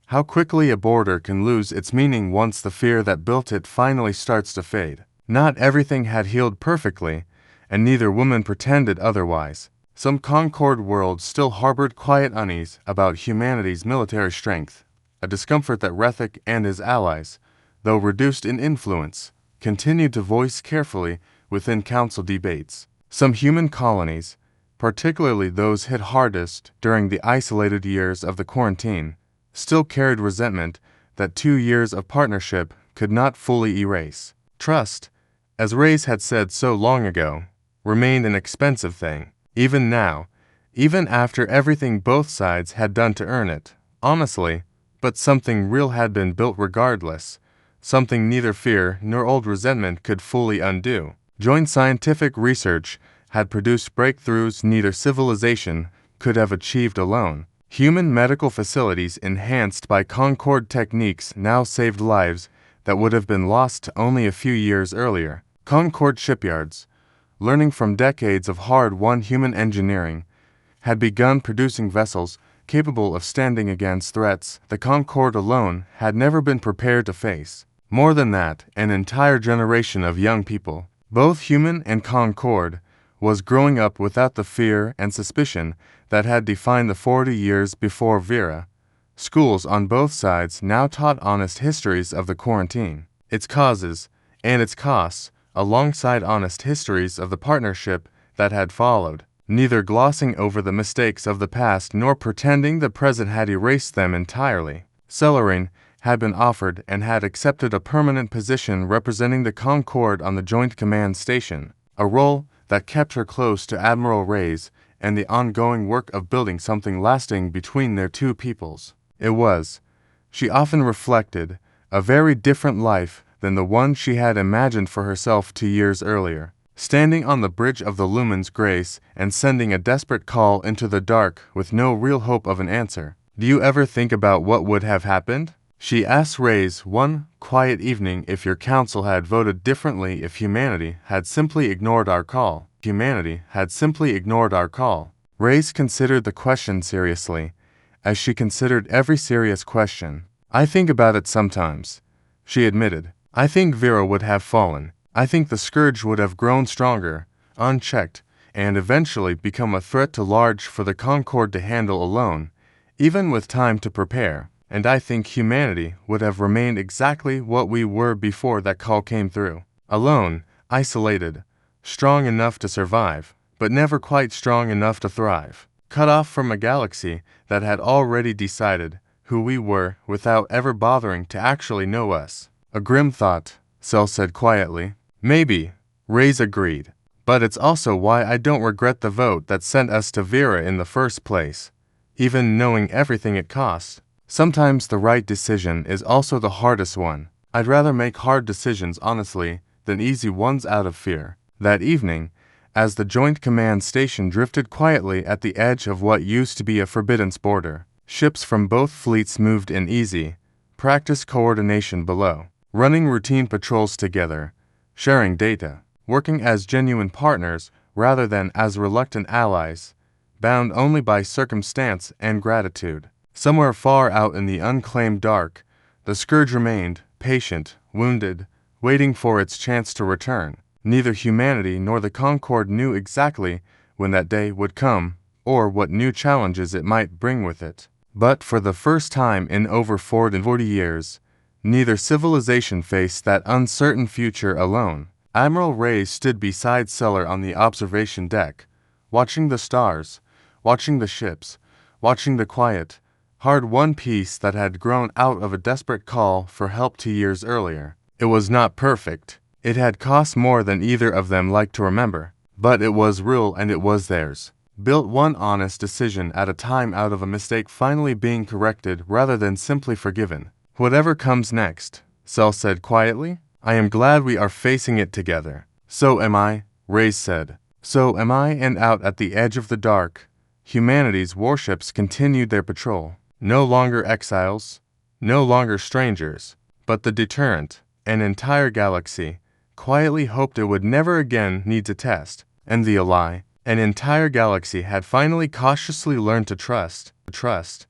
how quickly a border can lose its meaning once the fear that built it finally starts to fade. Not everything had healed perfectly, and neither woman pretended otherwise. Some Concord worlds still harbored quiet unease about humanity's military strength, a discomfort that Rethek and his allies, though reduced in influence, continued to voice carefully within council debates. Some human colonies, particularly those hit hardest during the isolated years of the quarantine, still carried resentment that 2 years of partnership could not fully erase. Trust, as Reyes had said so long ago, remained an expensive thing. Even now, even after everything both sides had done to earn it, honestly, but something real had been built regardless, something neither fear nor old resentment could fully undo. Joint scientific research had produced breakthroughs neither civilization could have achieved alone. Human medical facilities enhanced by Concord techniques now saved lives that would have been lost only a few years earlier. Concord shipyards, learning from decades of hard-won human engineering, had begun producing vessels capable of standing against threats the Concord alone had never been prepared to face. More than that, an entire generation of young people, both human and Concord, was growing up without the fear and suspicion that had defined the 40 years before Vera. Schools on both sides now taught honest histories of the quarantine, its causes, and its costs, alongside honest histories of the partnership that had followed, neither glossing over the mistakes of the past nor pretending the present had erased them entirely. Celerine had been offered and had accepted a permanent position representing the Concord on the Joint Command Station, a role that kept her close to Admiral Reyes and the ongoing work of building something lasting between their two peoples. It was, she often reflected, a very different life than the one she had imagined for herself 2 years earlier. Standing on the bridge of the Lumen's Grace and sending a desperate call into the dark with no real hope of an answer. "Do you ever think about what would have happened?" she asked Reyes one quiet evening if your council had voted differently if humanity had simply ignored our call. Humanity had simply ignored our call. Reyes considered the question seriously, as she considered every serious question. "I think about it sometimes," she admitted. "I think Vera would have fallen. I think the Scourge would have grown stronger, unchecked, and eventually become a threat too large for the Concord to handle alone, even with time to prepare. And I think humanity would have remained exactly what we were before that call came through. Alone, isolated, strong enough to survive, but never quite strong enough to thrive. Cut off from a galaxy that had already decided who we were without ever bothering to actually know us." "A grim thought," Sel said quietly. "Maybe," Reyes agreed. "But it's also why I don't regret the vote that sent us to Vera in the first place, even knowing everything it costs. Sometimes the right decision is also the hardest one. I'd rather make hard decisions honestly than easy ones out of fear. That evening, as the Joint Command Station drifted quietly at the edge of what used to be a forbidden border, ships from both fleets moved in easy, practiced coordination below, running routine patrols together, sharing data, working as genuine partners rather than as reluctant allies, bound only by circumstance and gratitude. Somewhere far out in the unclaimed dark, the Scourge remained, patient, wounded, waiting for its chance to return. Neither humanity nor the Concord knew exactly when that day would come, or what new challenges it might bring with it. But for the first time in over 40 years, neither civilization faced that uncertain future alone. Admiral Reyes stood beside Seller on the observation deck, watching the stars, watching the ships, watching the quiet, hard-won peace that had grown out of a desperate call for help 2 years earlier. It was not perfect. It had cost more than either of them liked to remember, but it was real and it was theirs. Built one honest decision at a time out of a mistake finally being corrected rather than simply forgiven. Whatever comes next, Sel said quietly, I am glad we are facing it together. So am I, Reyes said. So am I, and out at the edge of the dark, humanity's warships continued their patrol. No longer exiles, no longer strangers, but the deterrent, an entire galaxy, quietly hoped it would never again need to test, and the ally, an entire galaxy had finally cautiously learned to trust.